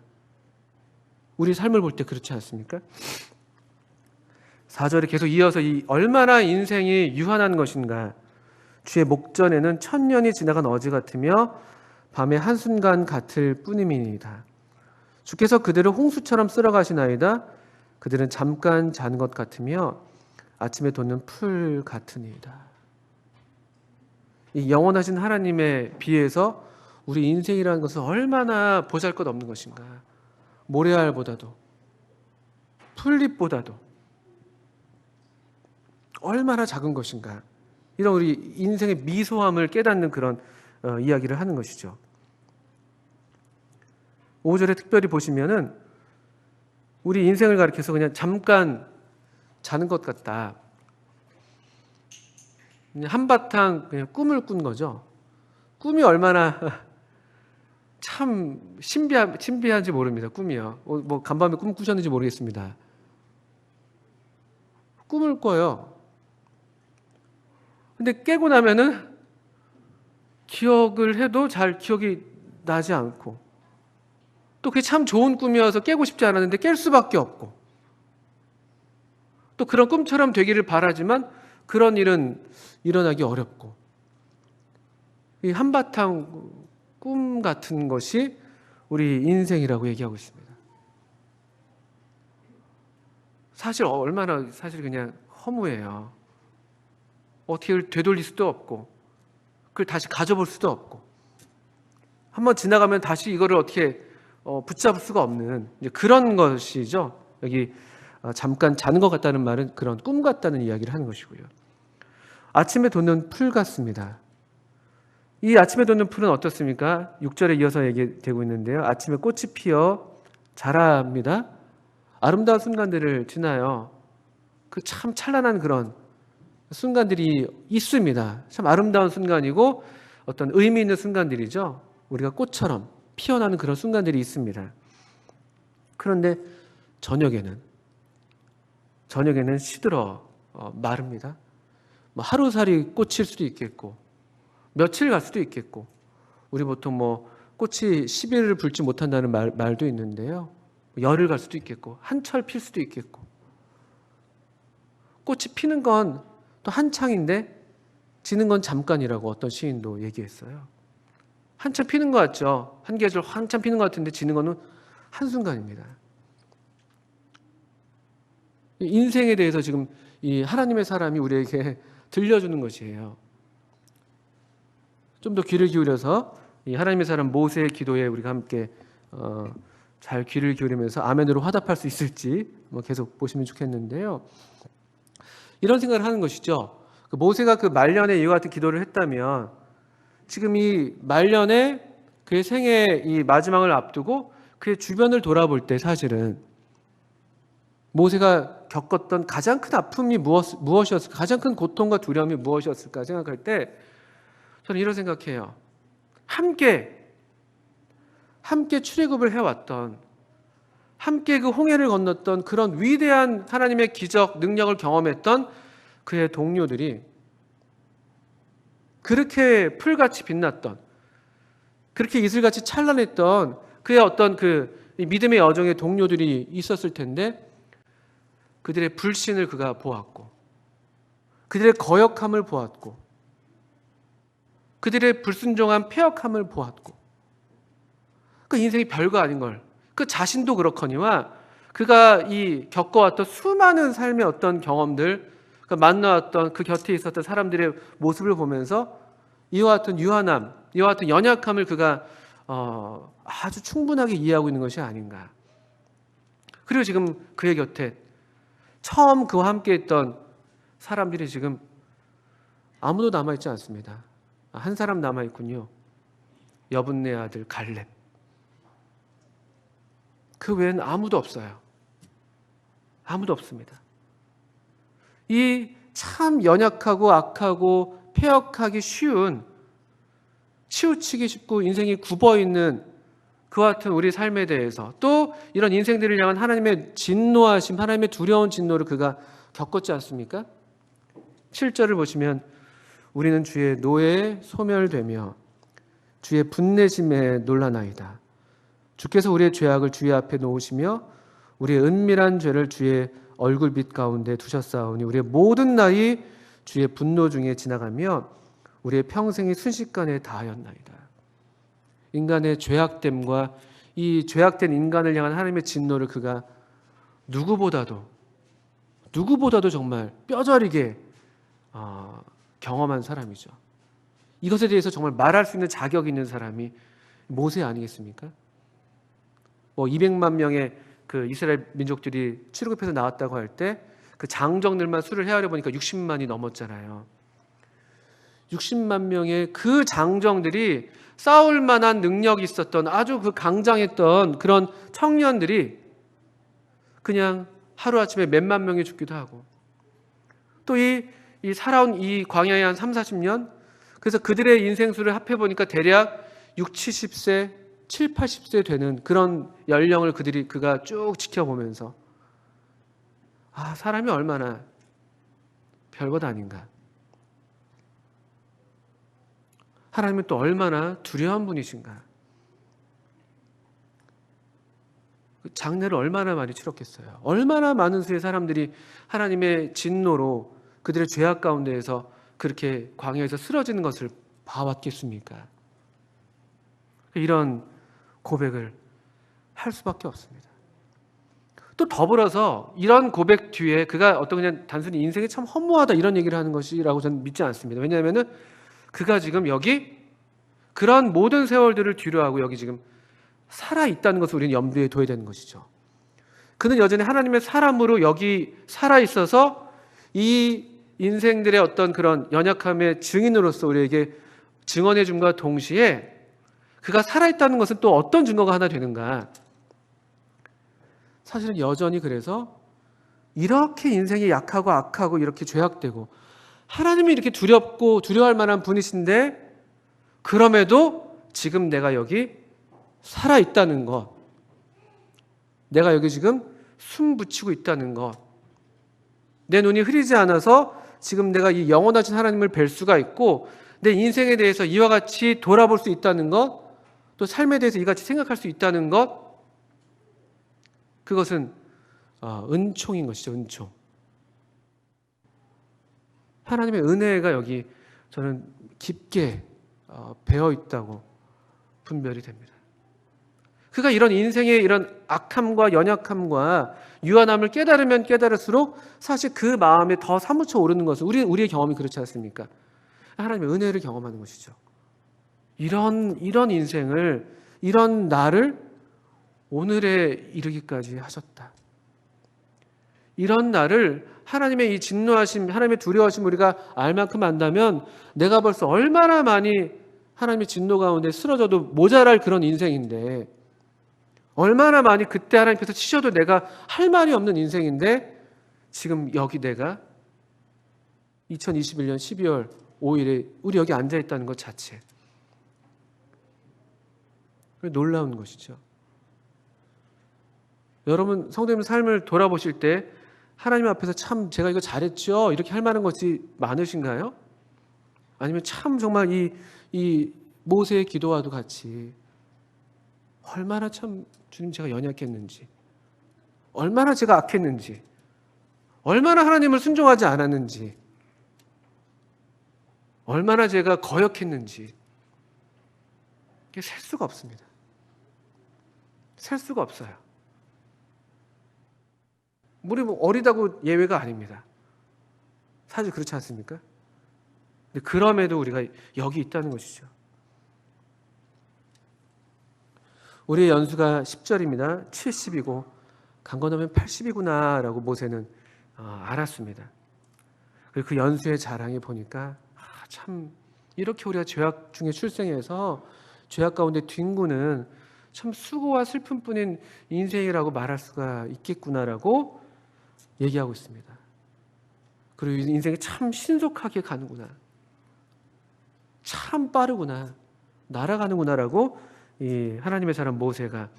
우리 삶을 볼 때 그렇지 않습니까? 4절에 계속 이어서 이 얼마나 인생이 유한한 것인가. 주의 목전에는 천년이 지나간 어제 같으며 밤의 한순간 같을 뿐임이니이다. 주께서 그들을 홍수처럼 쓸어가시나이다. 그들은 잠깐 잔 것 같으며 아침에 돋는 풀 같으니이다. 이 영원하신 하나님에 비해서 우리 인생이라는 것은 얼마나 보잘것없는 것인가. 모래알보다도 풀잎보다도 얼마나 작은 것인가. 이런 우리 인생의 미소함을 깨닫는 그런 이야기를 하는 것이죠. 5절에 특별히 보시면은 우리 인생을 가리켜서 그냥 잠깐 자는 것 같다. 그냥 한바탕 그냥 꿈을 꾼 거죠. 꿈이 얼마나 참 신비한지 모릅니다. 꿈이요. 뭐 간밤에 꿈 꾸셨는지 모르겠습니다. 꿈을 꿔요. 근데 깨고 나면은 기억을 해도 잘 기억이 나지 않고 또 그게 참 좋은 꿈이어서 깨고 싶지 않았는데 깰 수밖에 없고 또 그런 꿈처럼 되기를 바라지만 그런 일은 일어나기 어렵고 이 한바탕 꿈 같은 것이 우리 인생이라고 얘기하고 있습니다. 사실 얼마나 사실 그냥 허무해요. 어떻게 되돌릴 수도 없고 그걸 다시 가져볼 수도 없고 한번 지나가면 다시 이거를 어떻게 붙잡을 수가 없는 그런 것이죠. 여기 잠깐 자는 것 같다는 말은 그런 꿈 같다는 이야기를 하는 것이고요. 아침에 돋는 풀 같습니다. 이 아침에 돋는 풀은 어떻습니까? 6절에 이어서 얘기되고 있는데요. 아침에 꽃이 피어 자랍니다. 아름다운 순간들을 지나요. 그 참 찬란한 그런 순간들이 있습니다. 참 아름다운 순간이고 어떤 의미 있는 순간들이죠. 우리가 꽃처럼 피어나는 그런 순간들이 있습니다. 그런데 저녁에는 시들어 마릅니다. 뭐 하루살이 꽂힐 수도 있겠고 며칠 갈 수도 있겠고 우리 보통 뭐 꽃이 10일을 불지 못한다는 말도 있는데요. 열흘 갈 수도 있겠고 한철 필 수도 있겠고 꽃이 피는 건 또 한창인데 지는 건 잠깐이라고 어떤 시인도 얘기했어요. 한참 피는 것 같죠. 한 계절 한참 피는 것 같은데 지는 거는 한순간입니다. 인생에 대해서 지금 이 하나님의 사람이 우리에게 들려주는 것이에요. 좀 더 귀를 기울여서 이 하나님의 사람 모세의 기도에 우리가 함께 잘 귀를 기울이면서 아멘으로 화답할 수 있을지 계속 보시면 좋겠는데요. 이런 생각을 하는 것이죠. 모세가 그 말년에 이와 같은 기도를 했다면 지금 이 말년에 그의 생애 이 마지막을 앞두고 그의 주변을 돌아볼 때 사실은 모세가 겪었던 가장 큰 아픔이 무엇이었을까? 가장 큰 고통과 두려움이 무엇이었을까 생각할 때 저는 이런 생각해요. 함께 출애굽을 해왔던 함께 그 홍해를 건넜던 그런 위대한 하나님의 기적, 능력을 경험했던 그의 동료들이 그렇게 풀같이 빛났던 그렇게 이슬같이 찬란했던 그의 어떤 그 믿음의 여정의 동료들이 있었을 텐데 그들의 불신을 그가 보았고 그들의 거역함을 보았고 그들의 불순종한 패역함을 보았고 그 인생이 별거 아닌 걸 그 자신도 그렇거니와 그가 이 겪어왔던 수많은 삶의 어떤 경험들 만나왔던 그 곁에 있었던 사람들의 모습을 보면서 이와 같은 유한함, 이와 같은 연약함을 그가 아주 충분하게 이해하고 있는 것이 아닌가. 그리고 지금 그의 곁에 처음 그와 함께 했던 사람들이 지금 아무도 남아있지 않습니다. 한 사람 남아있군요. 여분네 아들 갈렙. 그 외엔 아무도 없어요. 아무도 없습니다. 이 참 연약하고 악하고 폐역하기 쉬운, 치우치기 쉽고 인생이 굽어있는 그와 같은 우리 삶에 대해서, 또 이런 인생들을 향한 하나님의 진노하심, 하나님의 두려운 진노를 그가 겪었지 않습니까? 7절을 보시면 우리는 주의 노예에 소멸되며 주의 분내심에 놀라나이다. 주께서 우리의 죄악을 주의 앞에 놓으시며 우리의 은밀한 죄를 주의 얼굴빛 가운데 두셨사오니 우리의 모든 날이 주의 분노 중에 지나가며 우리의 평생이 순식간에 다하였나이다. 인간의 죄악됨과 이 죄악된 인간을 향한 하나님의 진노를 그가 누구보다도 정말 뼈저리게 경험한 사람이죠. 이것에 대해서 정말 말할 수 있는 자격이 있는 사람이 모세 아니겠습니까? 200만 명의 그 이스라엘 민족들이 출애굽해서 나왔다고 할 때 그 장정들만 수를 헤아려 보니까 60만이 넘었잖아요. 60만 명의 그 장정들이 싸울 만한 능력이 있었던 아주 그 강장했던 그런 청년들이 그냥 하루아침에 몇만 명이 죽기도 하고, 또 이 살아온 이 광야의 한 30-40년, 그래서 그들의 인생수를 합해 보니까 대략 60-70세, 70-80세 되는 그런 연령을 그가 쭉 지켜보면서 사람이 얼마나 별것 아닌가, 하나님은 또 얼마나 두려운 분이신가, 장례를 얼마나 많이 치렀겠어요. 얼마나 많은 수의 사람들이 하나님의 진노로 그들의 죄악 가운데에서 그렇게 광야에서 쓰러지는 것을 봐왔겠습니까? 이런 고백을 할 수밖에 없습니다. 또 더불어서 이런 고백 뒤에 그가 그냥 단순히 인생이 참 허무하다 이런 얘기를 하는 것이라고 저는 믿지 않습니다. 왜냐하면 그가 지금 여기 그런 모든 세월들을 뒤로하고 여기 지금 살아있다는 것을 우리는 염두에 둬야 되는 것이죠. 그는 여전히 하나님의 사람으로 여기 살아있어서 이 인생들의 어떤 그런 연약함의 증인으로서 우리에게 증언해 줌과 동시에 그가 살아있다는 것은 또 어떤 증거가 하나 되는가? 사실은 여전히 그래서 이렇게 인생이 약하고 악하고 이렇게 죄악되고 하나님이 이렇게 두렵고 두려워할 만한 분이신데 그럼에도 지금 내가 여기 살아있다는 것, 내가 여기 지금 숨 붙이고 있다는 것, 내 눈이 흐리지 않아서 지금 내가 이 영원하신 하나님을 뵐 수가 있고 내 인생에 대해서 이와 같이 돌아볼 수 있다는 것, 또 삶에 대해서 이같이 생각할 수 있다는 것, 그것은 은총인 것이죠. 은총. 하나님의 은혜가 여기 저는 깊게 배어 있다고 분별이 됩니다. 그가 이런 인생의 이런 악함과 연약함과 유한함을 깨달으면 깨달을수록 사실 그 마음에 더 사무쳐 오르는 것은 우리의 경험이 그렇지 않습니까? 하나님의 은혜를 경험하는 것이죠. 이런 인생을, 이런 나를 오늘에 이르기까지 하셨다. 이런 나를 하나님의 이 진노하심, 하나님의 두려워하심 우리가 알 만큼 안다면 내가 벌써 얼마나 많이 하나님의 진노 가운데 쓰러져도 모자랄 그런 인생인데, 얼마나 많이 그때 하나님께서 치셔도 내가 할 말이 없는 인생인데 지금 여기 내가 2021년 12월 5일에 우리 여기 앉아있다는 것 자체 놀라운 것이죠. 여러분 성도님 삶을 돌아보실 때 하나님 앞에서 참 제가 이거 잘했죠 이렇게 할 만한 것이 많으신가요? 아니면 참 정말 이 모세의 기도와도 같이 얼마나 참 주님 제가 연약했는지, 얼마나 제가 악했는지, 얼마나 하나님을 순종하지 않았는지, 얼마나 제가 거역했는지 이게 셀 수가 없습니다. 셀 수가 없어요. 우리 어리다고 예외가 아닙니다. 사실 그렇지 않습니까? 근데 그럼에도 우리가 여기 있다는 것이죠. 우리의 연수가 10절입니다. 70이고 간 건너면 80이구나 라고 모세는 알았습니다. 그리고 그 연수의 자랑이 보니까 참 이렇게 우리가 죄악 중에 출생해서 죄악 가운데 뒹구는 참 수고와 슬픔뿐인 인생이라고 말할 수가 있겠구나라고 얘기하고 있습니다. 그리고 인생이 참 신속하게 가는구나, 참 빠르구나, 날아가는구나라고 이 하나님의 사람 모세가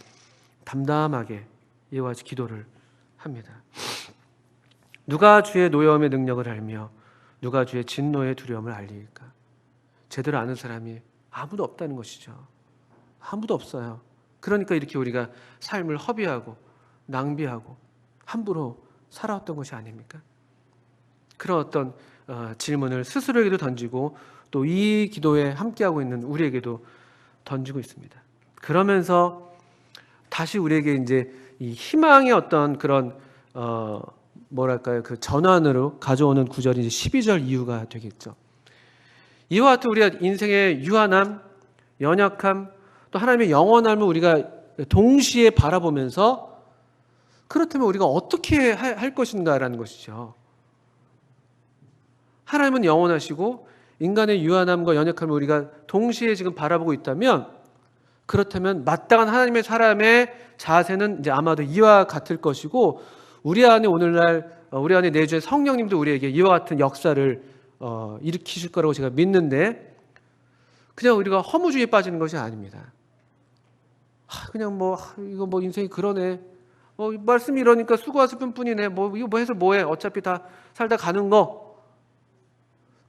담담하게 이와 같이 기도를 합니다. 누가 주의 노여움의 능력을 알며 누가 주의 진노의 두려움을 알리일까? 제대로 아는 사람이 아무도 없다는 것이죠. 아무도 없어요. 그러니까 이렇게 우리가 삶을 허비하고 낭비하고 함부로 살아왔던 것이 아닙니까? 그런 어떤 질문을 스스로에게도 던지고 또 이 기도에 함께하고 있는 우리에게도 던지고 있습니다. 그러면서 다시 우리에게 이제 이 희망의 어떤 그런 뭐랄까요, 그 전환으로 가져오는 구절이 이제 12절 이후가 되겠죠. 이와 같은 우리가 인생의 유한함, 연약함, 또 하나님의 영원함을 우리가 동시에 바라보면서 그렇다면 우리가 어떻게 할 것인가라는 것이죠. 하나님은 영원하시고 인간의 유한함과 연약함을 우리가 동시에 지금 바라보고 있다면, 그렇다면 마땅한 하나님의 사람의 자세는 이제 아마도 이와 같을 것이고, 우리 안에 오늘날 우리 안에 내주의 성령님도 우리에게 이와 같은 역사를 일으키실 거라고 제가 믿는데, 그냥 우리가 허무주의에 빠지는 것이 아닙니다. 그냥 이거 인생이 그러네, 말씀이 이러니까 수고와 슬픔뿐이네, 이거 해서 뭐해, 어차피 다 살다 가는 거.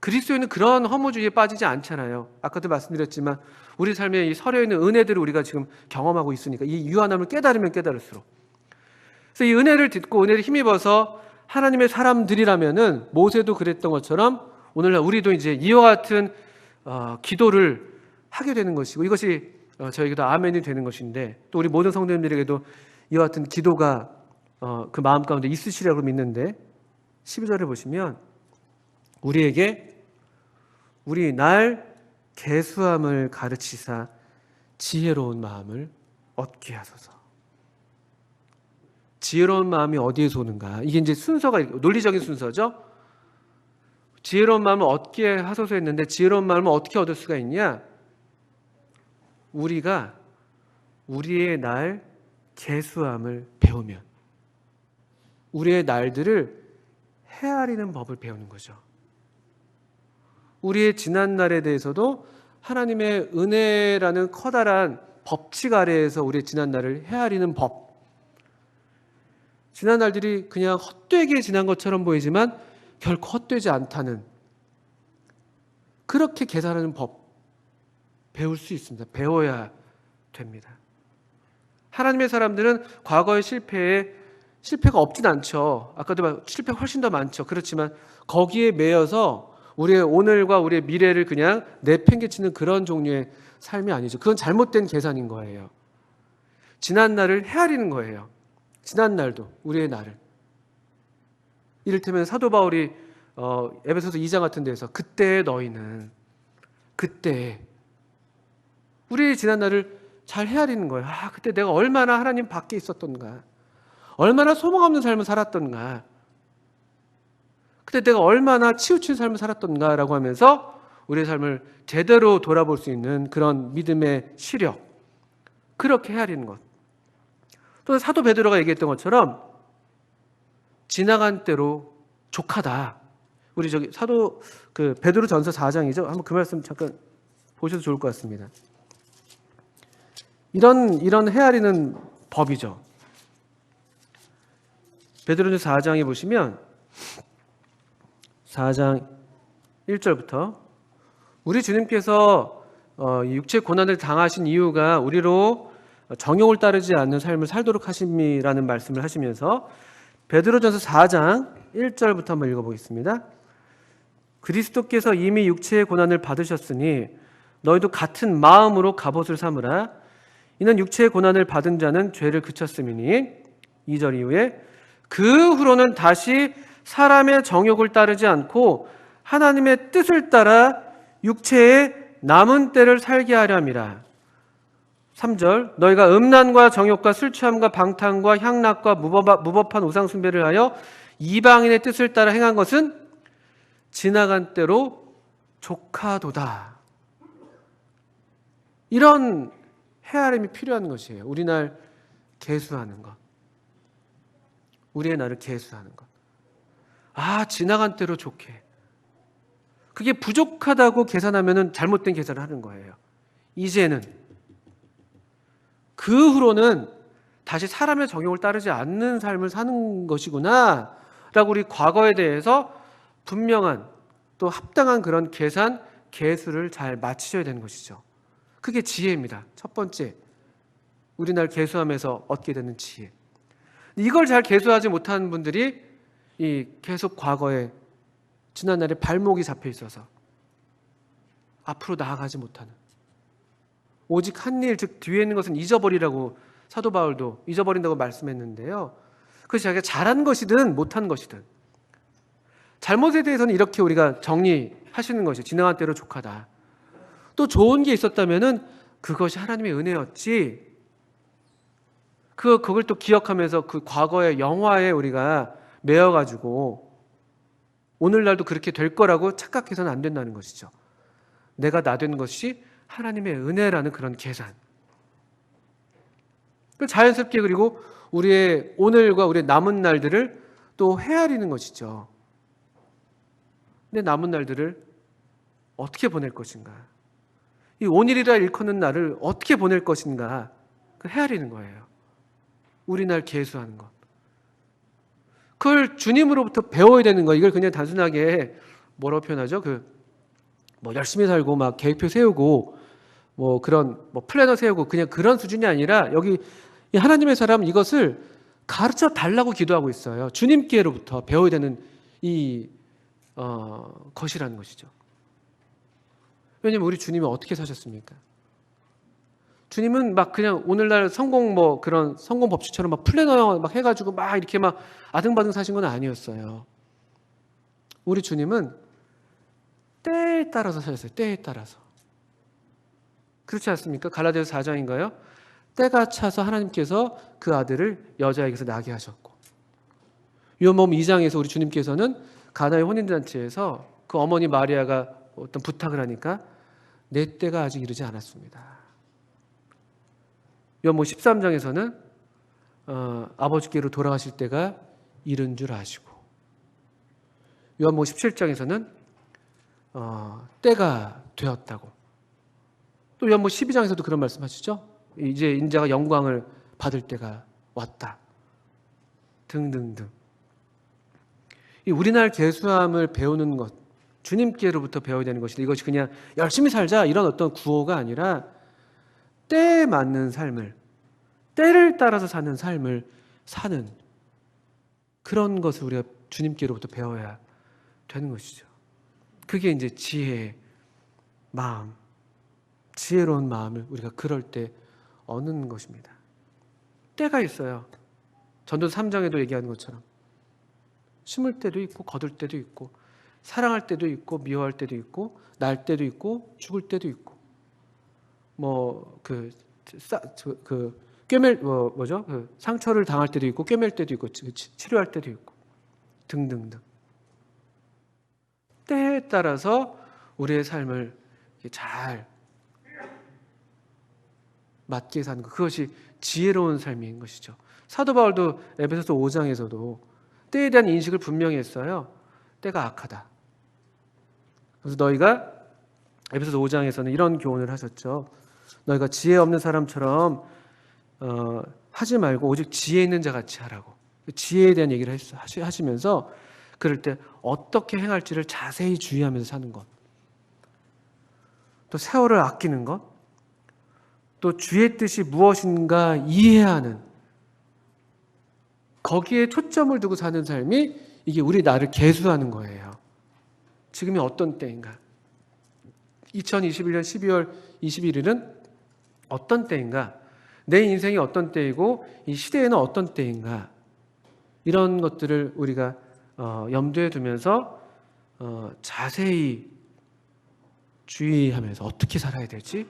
그리스도인은 그런 허무주의에 빠지지 않잖아요. 아까도 말씀드렸지만 우리 삶에 이 서려 있는 은혜들을 우리가 지금 경험하고 있으니까 이 유한함을 깨달으면 깨달을수록, 그래서 이 은혜를 듣고 은혜를 힘입어서 하나님의 사람들이라면은 모세도 그랬던 것처럼 오늘날 우리도 이제 이와 같은 기도를 하게 되는 것이고, 이것이 저에게도 아멘이 되는 것인데, 또 우리 모든 성도님들에게도 이와 같은 기도가 그 마음 가운데 있으시라고 믿는데, 12절을 보시면 우리에게 우리 날 계수함을 가르치사 지혜로운 마음을 얻게 하소서. 지혜로운 마음이 어디에서 오는가? 이게 이제 순서가 논리적인 순서죠. 지혜로운 마음을 얻게 하소서 했는데, 지혜로운 마음을 어떻게 얻을 수가 있냐? 우리가 우리의 날 계수함을 배우면, 우리의 날들을 헤아리는 법을 배우는 거죠. 우리의 지난 날에 대해서도 하나님의 은혜라는 커다란 법칙 아래에서 우리의 지난 날을 헤아리는 법. 지난 날들이 그냥 헛되게 지난 것처럼 보이지만 결코 헛되지 않다는, 그렇게 계산하는 법 배울 수 있습니다. 배워야 됩니다. 하나님의 사람들은 과거의 실패가 없진 않죠. 아까도 실패가 훨씬 더 많죠. 그렇지만 거기에 매여서 우리의 오늘과 우리의 미래를 그냥 내팽개치는 그런 종류의 삶이 아니죠. 그건 잘못된 계산인 거예요. 지난 날을 헤아리는 거예요. 지난 날도, 우리의 날을. 이를테면 사도 바울이 에베소서 2장 같은 데서 그때 너희는, 그때 우리의 지난 날을 잘 헤아리는 거예요. 그때 내가 얼마나 하나님 밖에 있었던가, 얼마나 소망 없는 삶을 살았던가, 그때 내가 얼마나 치우친 삶을 살았던가라고 하면서 우리의 삶을 제대로 돌아볼 수 있는 그런 믿음의 시력, 그렇게 헤아리는 것. 또 사도 베드로가 얘기했던 것처럼 지나간 때로 족하다. 우리 사도 베드로전서 4장이죠. 한번 그 말씀 잠깐 보셔도 좋을 것 같습니다. 이런 헤아리는 법이죠. 베드로전서 4장에 보시면 4장 1절부터 우리 주님께서 육체 고난을 당하신 이유가 우리로 정욕을 따르지 않는 삶을 살도록 하심이라는 말씀을 하시면서 베드로전서 4장 1절부터 한번 읽어보겠습니다. 그리스도께서 이미 육체의 고난을 받으셨으니 너희도 같은 마음으로 갑옷을 삼으라. 이는 육체의 고난을 받은 자는 죄를 그쳤음이니. 2절 이후에 그 후로는 다시 사람의 정욕을 따르지 않고 하나님의 뜻을 따라 육체의 남은 때를 살게 하려 함이라. 3절 너희가 음란과 정욕과 술 취함과 방탕과 향락과 무법한 우상 숭배를 하여 이방인의 뜻을 따라 행한 것은 지나간 때로 조카도다. 이런 헤아림이 필요한 것이에요. 우리 날 계수하는 것. 우리의 날을 계수하는 것. 지나간 때로 좋게. 그게 부족하다고 계산하면 잘못된 계산을 하는 거예요. 이제는. 그 후로는 다시 사람의 정욕을 따르지 않는 삶을 사는 것이구나 라고 우리 과거에 대해서 분명한 또 합당한 그런 계산, 계수를 잘 마치셔야 되는 것이죠. 그게 지혜입니다. 첫 번째, 우리 날 계수하면서 얻게 되는 지혜. 이걸 잘 계수하지 못하는 분들이 계속 과거에 지난날에 발목이 잡혀 있어서 앞으로 나아가지 못하는, 오직 한 일, 즉 뒤에 있는 것은 잊어버리라고 사도 바울도 잊어버린다고 말씀했는데요. 그것이 자기가 잘한 것이든 못한 것이든 잘못에 대해서는 이렇게 우리가 정리하시는 것이 지나간 때로 족하다. 또 좋은 게 있었다면은 그것이 하나님의 은혜였지. 그걸 또 기억하면서 그 과거의 영화에 우리가 매여가지고 오늘날도 그렇게 될 거라고 착각해서는 안 된다는 것이죠. 내가 나 된 것이 하나님의 은혜라는 그런 계산. 자연스럽게 그리고 우리의 오늘과 우리의 남은 날들을 또 헤아리는 것이죠. 내 남은 날들을 어떻게 보낼 것인가? 이 오늘이라 일컫는 날을 어떻게 보낼 것인가? 헤아리는 거예요. 우리 날 계수하는 것. 그걸 주님으로부터 배워야 되는 거. 이걸 그냥 단순하게 뭐라고 표현하죠? 열심히 살고 막 계획표 세우고 그런 플래너 세우고 그냥 그런 수준이 아니라 여기 이 하나님의 사람 이것을 가르쳐 달라고 기도하고 있어요. 주님께로부터 배워야 되는 것이라는 것이죠. 왜냐면 우리 주님이 어떻게 사셨습니까? 주님은 막 그냥 오늘날 그런 성공 법칙처럼 막 플래너 막 해가지고 막 이렇게 막 아등바등 사신 건 아니었어요. 우리 주님은 때에 따라서 사셨어요. 때에 따라서. 그렇지 않습니까? 갈라디아서 4장인가요? 때가 차서 하나님께서 그 아들을 여자에게서 나게 하셨고, 요한복음 2장에서 우리 주님께서는 가나의 혼인잔치에서 그 어머니 마리아가 어떤 부탁을 하니까 내 때가 아직 이르지 않았습니다. 요한복음 13장에서는 아버지께로 돌아가실 때가 이른 줄 아시고, 요한복음 17장에서는 때가 되었다고, 또 요한복음 12장에서도 그런 말씀하시죠. 이제 인자가 영광을 받을 때가 왔다 등등등. 이 우리날 계수함을 배우는 것, 주님께로부터 배워야 되는 것인데, 이것이 그냥 열심히 살자 이런 어떤 구호가 아니라 때에 맞는 삶을, 때를 따라서 사는 삶을 사는 그런 것을 우리가 주님께로부터 배워야 되는 것이죠. 그게 이제 지혜의 마음, 지혜로운 마음을 우리가 그럴 때 얻는 것입니다. 때가 있어요. 전도서 3장에도 얘기하는 것처럼 심을 때도 있고 거둘 때도 있고, 사랑할 때도 있고 미워할 때도 있고, 날 때도 있고 죽을 때도 있고, 상처를 당할 때도 있고 꿰맬 때도 있고 치료할 때도 있고 등등등. 때에 따라서 우리의 삶을 잘 맞게 사는 것, 그것이 지혜로운 삶인 것이죠. 사도 바울도 에베소서 5장에서도 때에 대한 인식을 분명히 했어요. 때가 악하다. 그래서 너희가 에베소서 5장에서는 이런 교훈을 하셨죠. 너희가 지혜 없는 사람처럼 하지 말고 오직 지혜 있는 자 같이 하라고. 지혜에 대한 얘기를 하시면서 그럴 때 어떻게 행할지를 자세히 주의하면서 사는 것, 또 세월을 아끼는 것, 또 주의 뜻이 무엇인가 이해하는, 거기에 초점을 두고 사는 삶이 이게 우리 나를 계수하는 거예요. 지금이 어떤 때인가? 2021년 12월 21일은 어떤 때인가? 내 인생이 어떤 때이고 이 시대에는 어떤 때인가? 이런 것들을 우리가 염두에 두면서 자세히 주의하면서 어떻게 살아야 되지?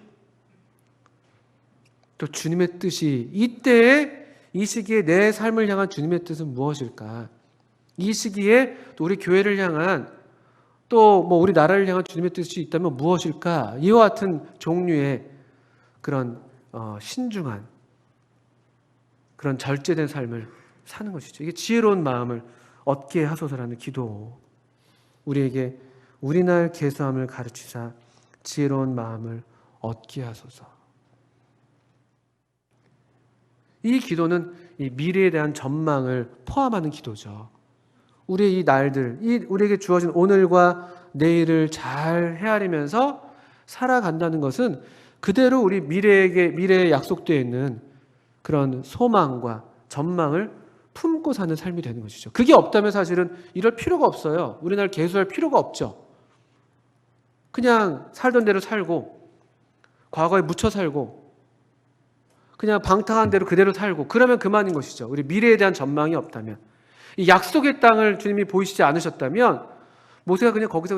또 주님의 뜻이 이때에, 이 시기에 내 삶을 향한 주님의 뜻은 무엇일까? 이 시기에 또 우리 교회를 향한 또 뭐 우리 나라를 향한 주님의 뜻이 있다면 무엇일까? 이와 같은 종류의 그런 신중한 그런 절제된 삶을 사는 것이죠. 이게 지혜로운 마음을 얻게 하소서라는 기도. 우리에게 우리날 계수함을 가르치사 지혜로운 마음을 얻게 하소서. 이 기도는 이 미래에 대한 전망을 포함하는 기도죠. 우리의 이 날들, 우리에게 주어진 오늘과 내일을 잘 헤아리면서 살아간다는 것은 그대로 우리 미래에 약속되어 있는 그런 소망과 전망을 품고 사는 삶이 되는 것이죠. 그게 없다면 사실은 이럴 필요가 없어요. 우리날 계수할 필요가 없죠. 그냥 살던 대로 살고 과거에 묻혀 살고 그냥 방탕한 대로 그대로 살고 그러면 그만인 것이죠. 우리 미래에 대한 전망이 없다면. 이 약속의 땅을 주님이 보이시지 않으셨다면 모세가 그냥 거기서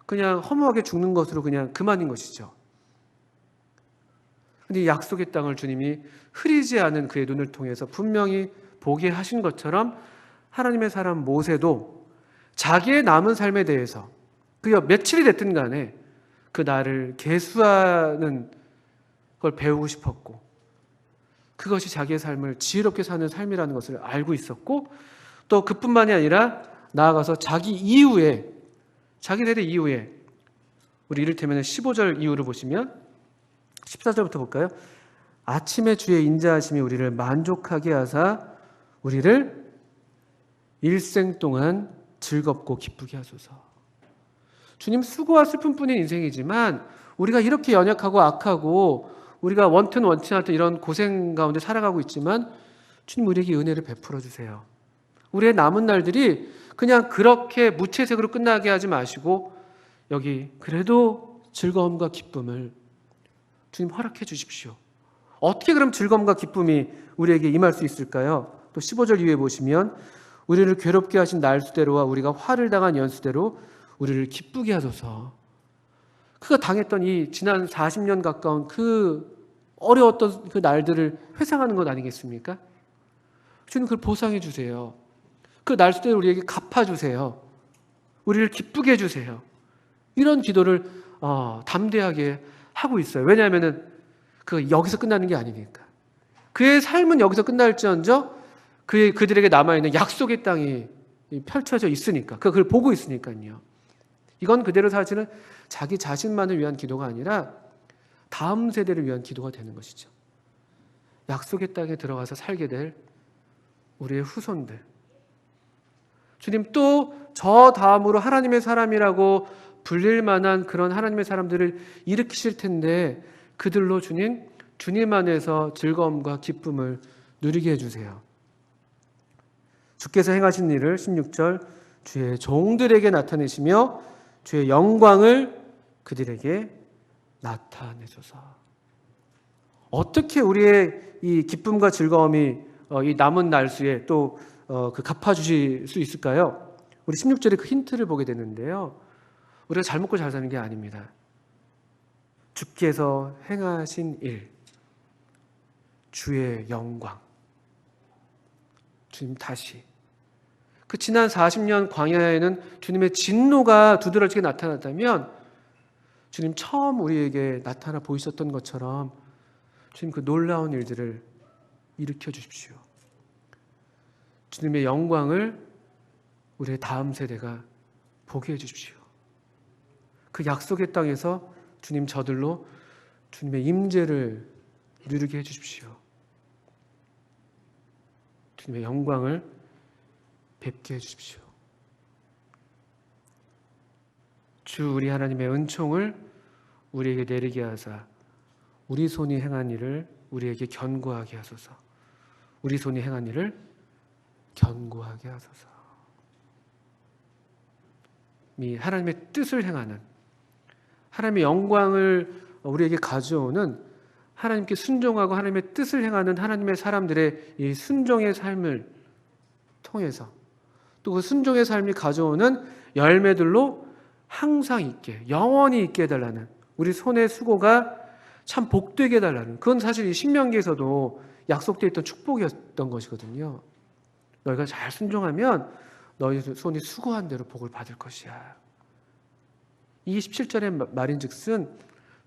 그냥 허무하게 죽는 것으로 그냥 그만인 것이죠. 근데 이 약속의 땅을 주님이 흐리지 않은 그의 눈을 통해서 분명히 보게 하신 것처럼 하나님의 사람 모세도 자기의 남은 삶에 대해서 그게 며칠이 됐든 간에 그 날을 계수하는 걸 배우고 싶었고 그것이 자기의 삶을 지혜롭게 사는 삶이라는 것을 알고 있었고 또 그뿐만이 아니라 나아가서 자기 세대 이후에 우리 이를테면 15절 이후를 보시면 14절부터 볼까요? 아침에 주의 인자하심이 우리를 만족하게 하사 우리를 일생 동안 즐겁고 기쁘게 하소서. 주님 수고와 슬픔뿐인 인생이지만 우리가 이렇게 연약하고 악하고 우리가 원튼 원치 않던 이런 고생 가운데 살아가고 있지만 주님 우리에게 은혜를 베풀어 주세요. 우리의 남은 날들이 그냥 그렇게 무채색으로 끝나게 하지 마시고 여기 그래도 즐거움과 기쁨을 주님 허락해 주십시오. 어떻게 그럼 즐거움과 기쁨이 우리에게 임할 수 있을까요? 또 15절 이후에 보시면 우리를 괴롭게 하신 날수대로와 우리가 화를 당한 연수대로 우리를 기쁘게 하소서. 그가 당했던 이 지난 40년 가까운 그 어려웠던 그 날들을 회상하는 것 아니겠습니까? 주님 그걸 보상해 주세요. 그 날수대로 우리에게 갚아주세요. 우리를 기쁘게 해주세요. 이런 기도를 담대하게 하고 있어요. 왜냐하면 여기서 끝나는 게 아니니까. 그의 삶은 여기서 끝날지언정 그들에게 남아있는 약속의 땅이 펼쳐져 있으니까 그걸 보고 있으니까요. 이건 그대로 사실은 자기 자신만을 위한 기도가 아니라 다음 세대를 위한 기도가 되는 것이죠. 약속의 땅에 들어가서 살게 될 우리의 후손들. 주님 또 저 다음으로 하나님의 사람이라고 불릴 만한 그런 하나님의 사람들을 일으키실 텐데 그들로 주님 안에서 즐거움과 기쁨을 누리게 해주세요. 주께서 행하신 일을 16절 주의 종들에게 나타내시며 주의 영광을 그들에게 나타내소서. 어떻게 우리의 이 기쁨과 즐거움이 이 남은 날수에 또 갚아주실 수 있을까요? 우리 16절에 그 힌트를 보게 되는데요. 우리가 잘 먹고 잘 사는 게 아닙니다. 주께서 행하신 일, 주의 영광. 주님 다시. 그 지난 40년 광야에는 주님의 진노가 두드러지게 나타났다면 주님 처음 우리에게 나타나 보이셨던 것처럼 주님 그 놀라운 일들을 일으켜 주십시오. 주님의 영광을 우리의 다음 세대가 보게 해 주십시오. 그 약속의 땅에서 주님 저들로 주님의 임재를 누리게 해 주십시오. 주님의 영광을 뵙게 해 주십시오. 주 우리 하나님의 은총을 우리에게 내리게 하사 우리 손이 행한 일을 우리에게 견고하게 하소서. 우리 손이 행한 일을 견고하게 하소서. 이 하나님의 뜻을 행하는 하나님의 영광을 우리에게 가져오는 하나님께 순종하고 하나님의 뜻을 행하는 하나님의 사람들의 이 순종의 삶을 통해서 또 그 순종의 삶이 가져오는 열매들로 항상 있게 영원히 있게 해달라는 우리 손의 수고가 참 복되게 해달라는 그건 사실 이 신명기에서도 약속되어 있던 축복이었던 것이거든요. 너희가 잘 순종하면 너희 손이 수고한 대로 복을 받을 것이야. 이 17절의 말인즉슨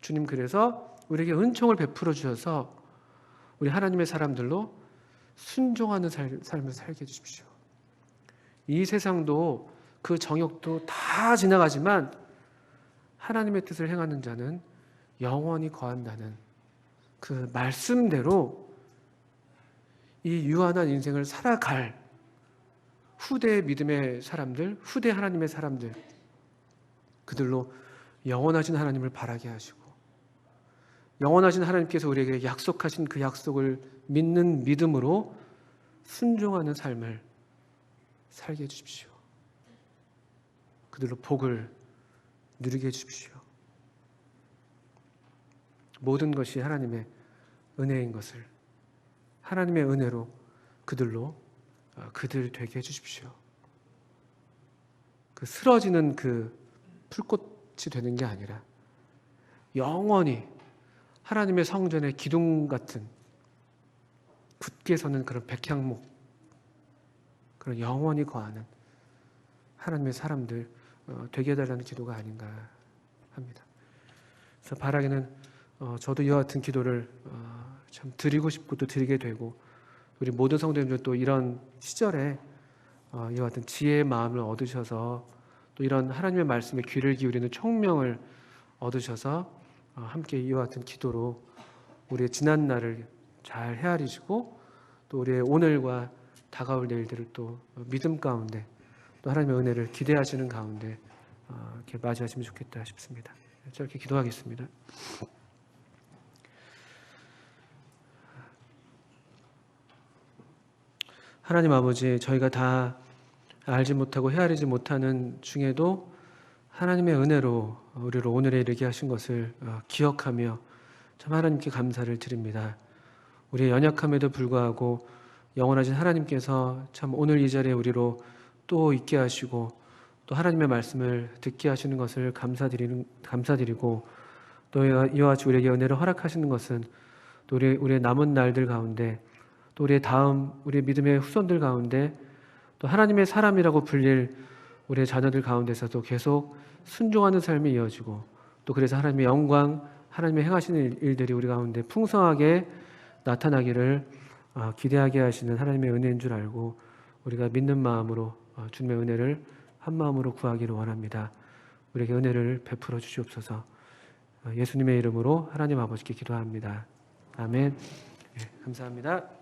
주님 그래서 우리에게 은총을 베풀어 주셔서 우리 하나님의 사람들로 순종하는 삶을 살게 해주십시오. 이 세상도 그 정욕도 다 지나가지만 하나님의 뜻을 행하는 자는 영원히 거한다는 그 말씀대로 이 유한한 인생을 살아갈 후대 믿음의 사람들, 후대 하나님의 사람들, 그들로 영원하신 하나님을 바라게 하시고 영원하신 하나님께서 우리에게 약속하신 그 약속을 믿는 믿음으로 순종하는 삶을 살게 해주십시오. 그들로 복을 누리게 해주십시오. 모든 것이 하나님의 은혜인 것을 하나님의 은혜로 그들로 그들 되게 해주십시오. 그 쓰러지는 그 풀꽃이 되는 게 아니라 영원히 하나님의 성전의 기둥 같은 굳게 서는 그런 백향목, 그런 영원히 거하는 하나님의 사람들 되게 해달라는 기도가 아닌가 합니다. 그래서 바라기는 저도 이와 같은 기도를 참 드리고 싶고 또 드리게 되고 우리 모든 성도님들 또 이런 시절에 이와 같은 지혜의 마음을 얻으셔서 또 이런 하나님의 말씀에 귀를 기울이는 총명을 얻으셔서 함께 이와 같은 기도로 우리의 지난 날을 잘 헤아리시고 또 우리의 오늘과 다가올 내일들을 또 믿음 가운데 또 하나님의 은혜를 기대하시는 가운데 이렇게 맞이하시면 좋겠다 싶습니다. 저렇게 기도하겠습니다. 하나님 아버지, 저희가 다 알지 못하고 헤아리지 못하는 중에도 하나님의 은혜로 우리를 오늘에 이르게 하신 것을 기억하며 참 하나님께 감사를 드립니다. 우리의 연약함에도 불구하고 영원하신 하나님께서 참 오늘 이 자리에 우리로 또 있게 하시고 또 하나님의 말씀을 듣게 하시는 것을 감사드리고 또 이와 같이 우리에게 은혜를 허락하시는 것은 또 우리의 남은 날들 가운데 또 우리의 믿음의 후손들 가운데 또 하나님의 사람이라고 불릴 우리의 자녀들 가운데서도 계속 순종하는 삶이 이어지고 또 그래서 하나님의 영광, 하나님의 행하시는 일들이 우리 가운데 풍성하게 나타나기를 기대하게 하시는 하나님의 은혜인 줄 알고 우리가 믿는 마음으로 주님의 은혜를 한 마음으로 구하기를 원합니다. 우리에게 은혜를 베풀어 주시옵소서. 예수님의 이름으로 하나님 아버지께 기도합니다. 아멘. 네, 감사합니다.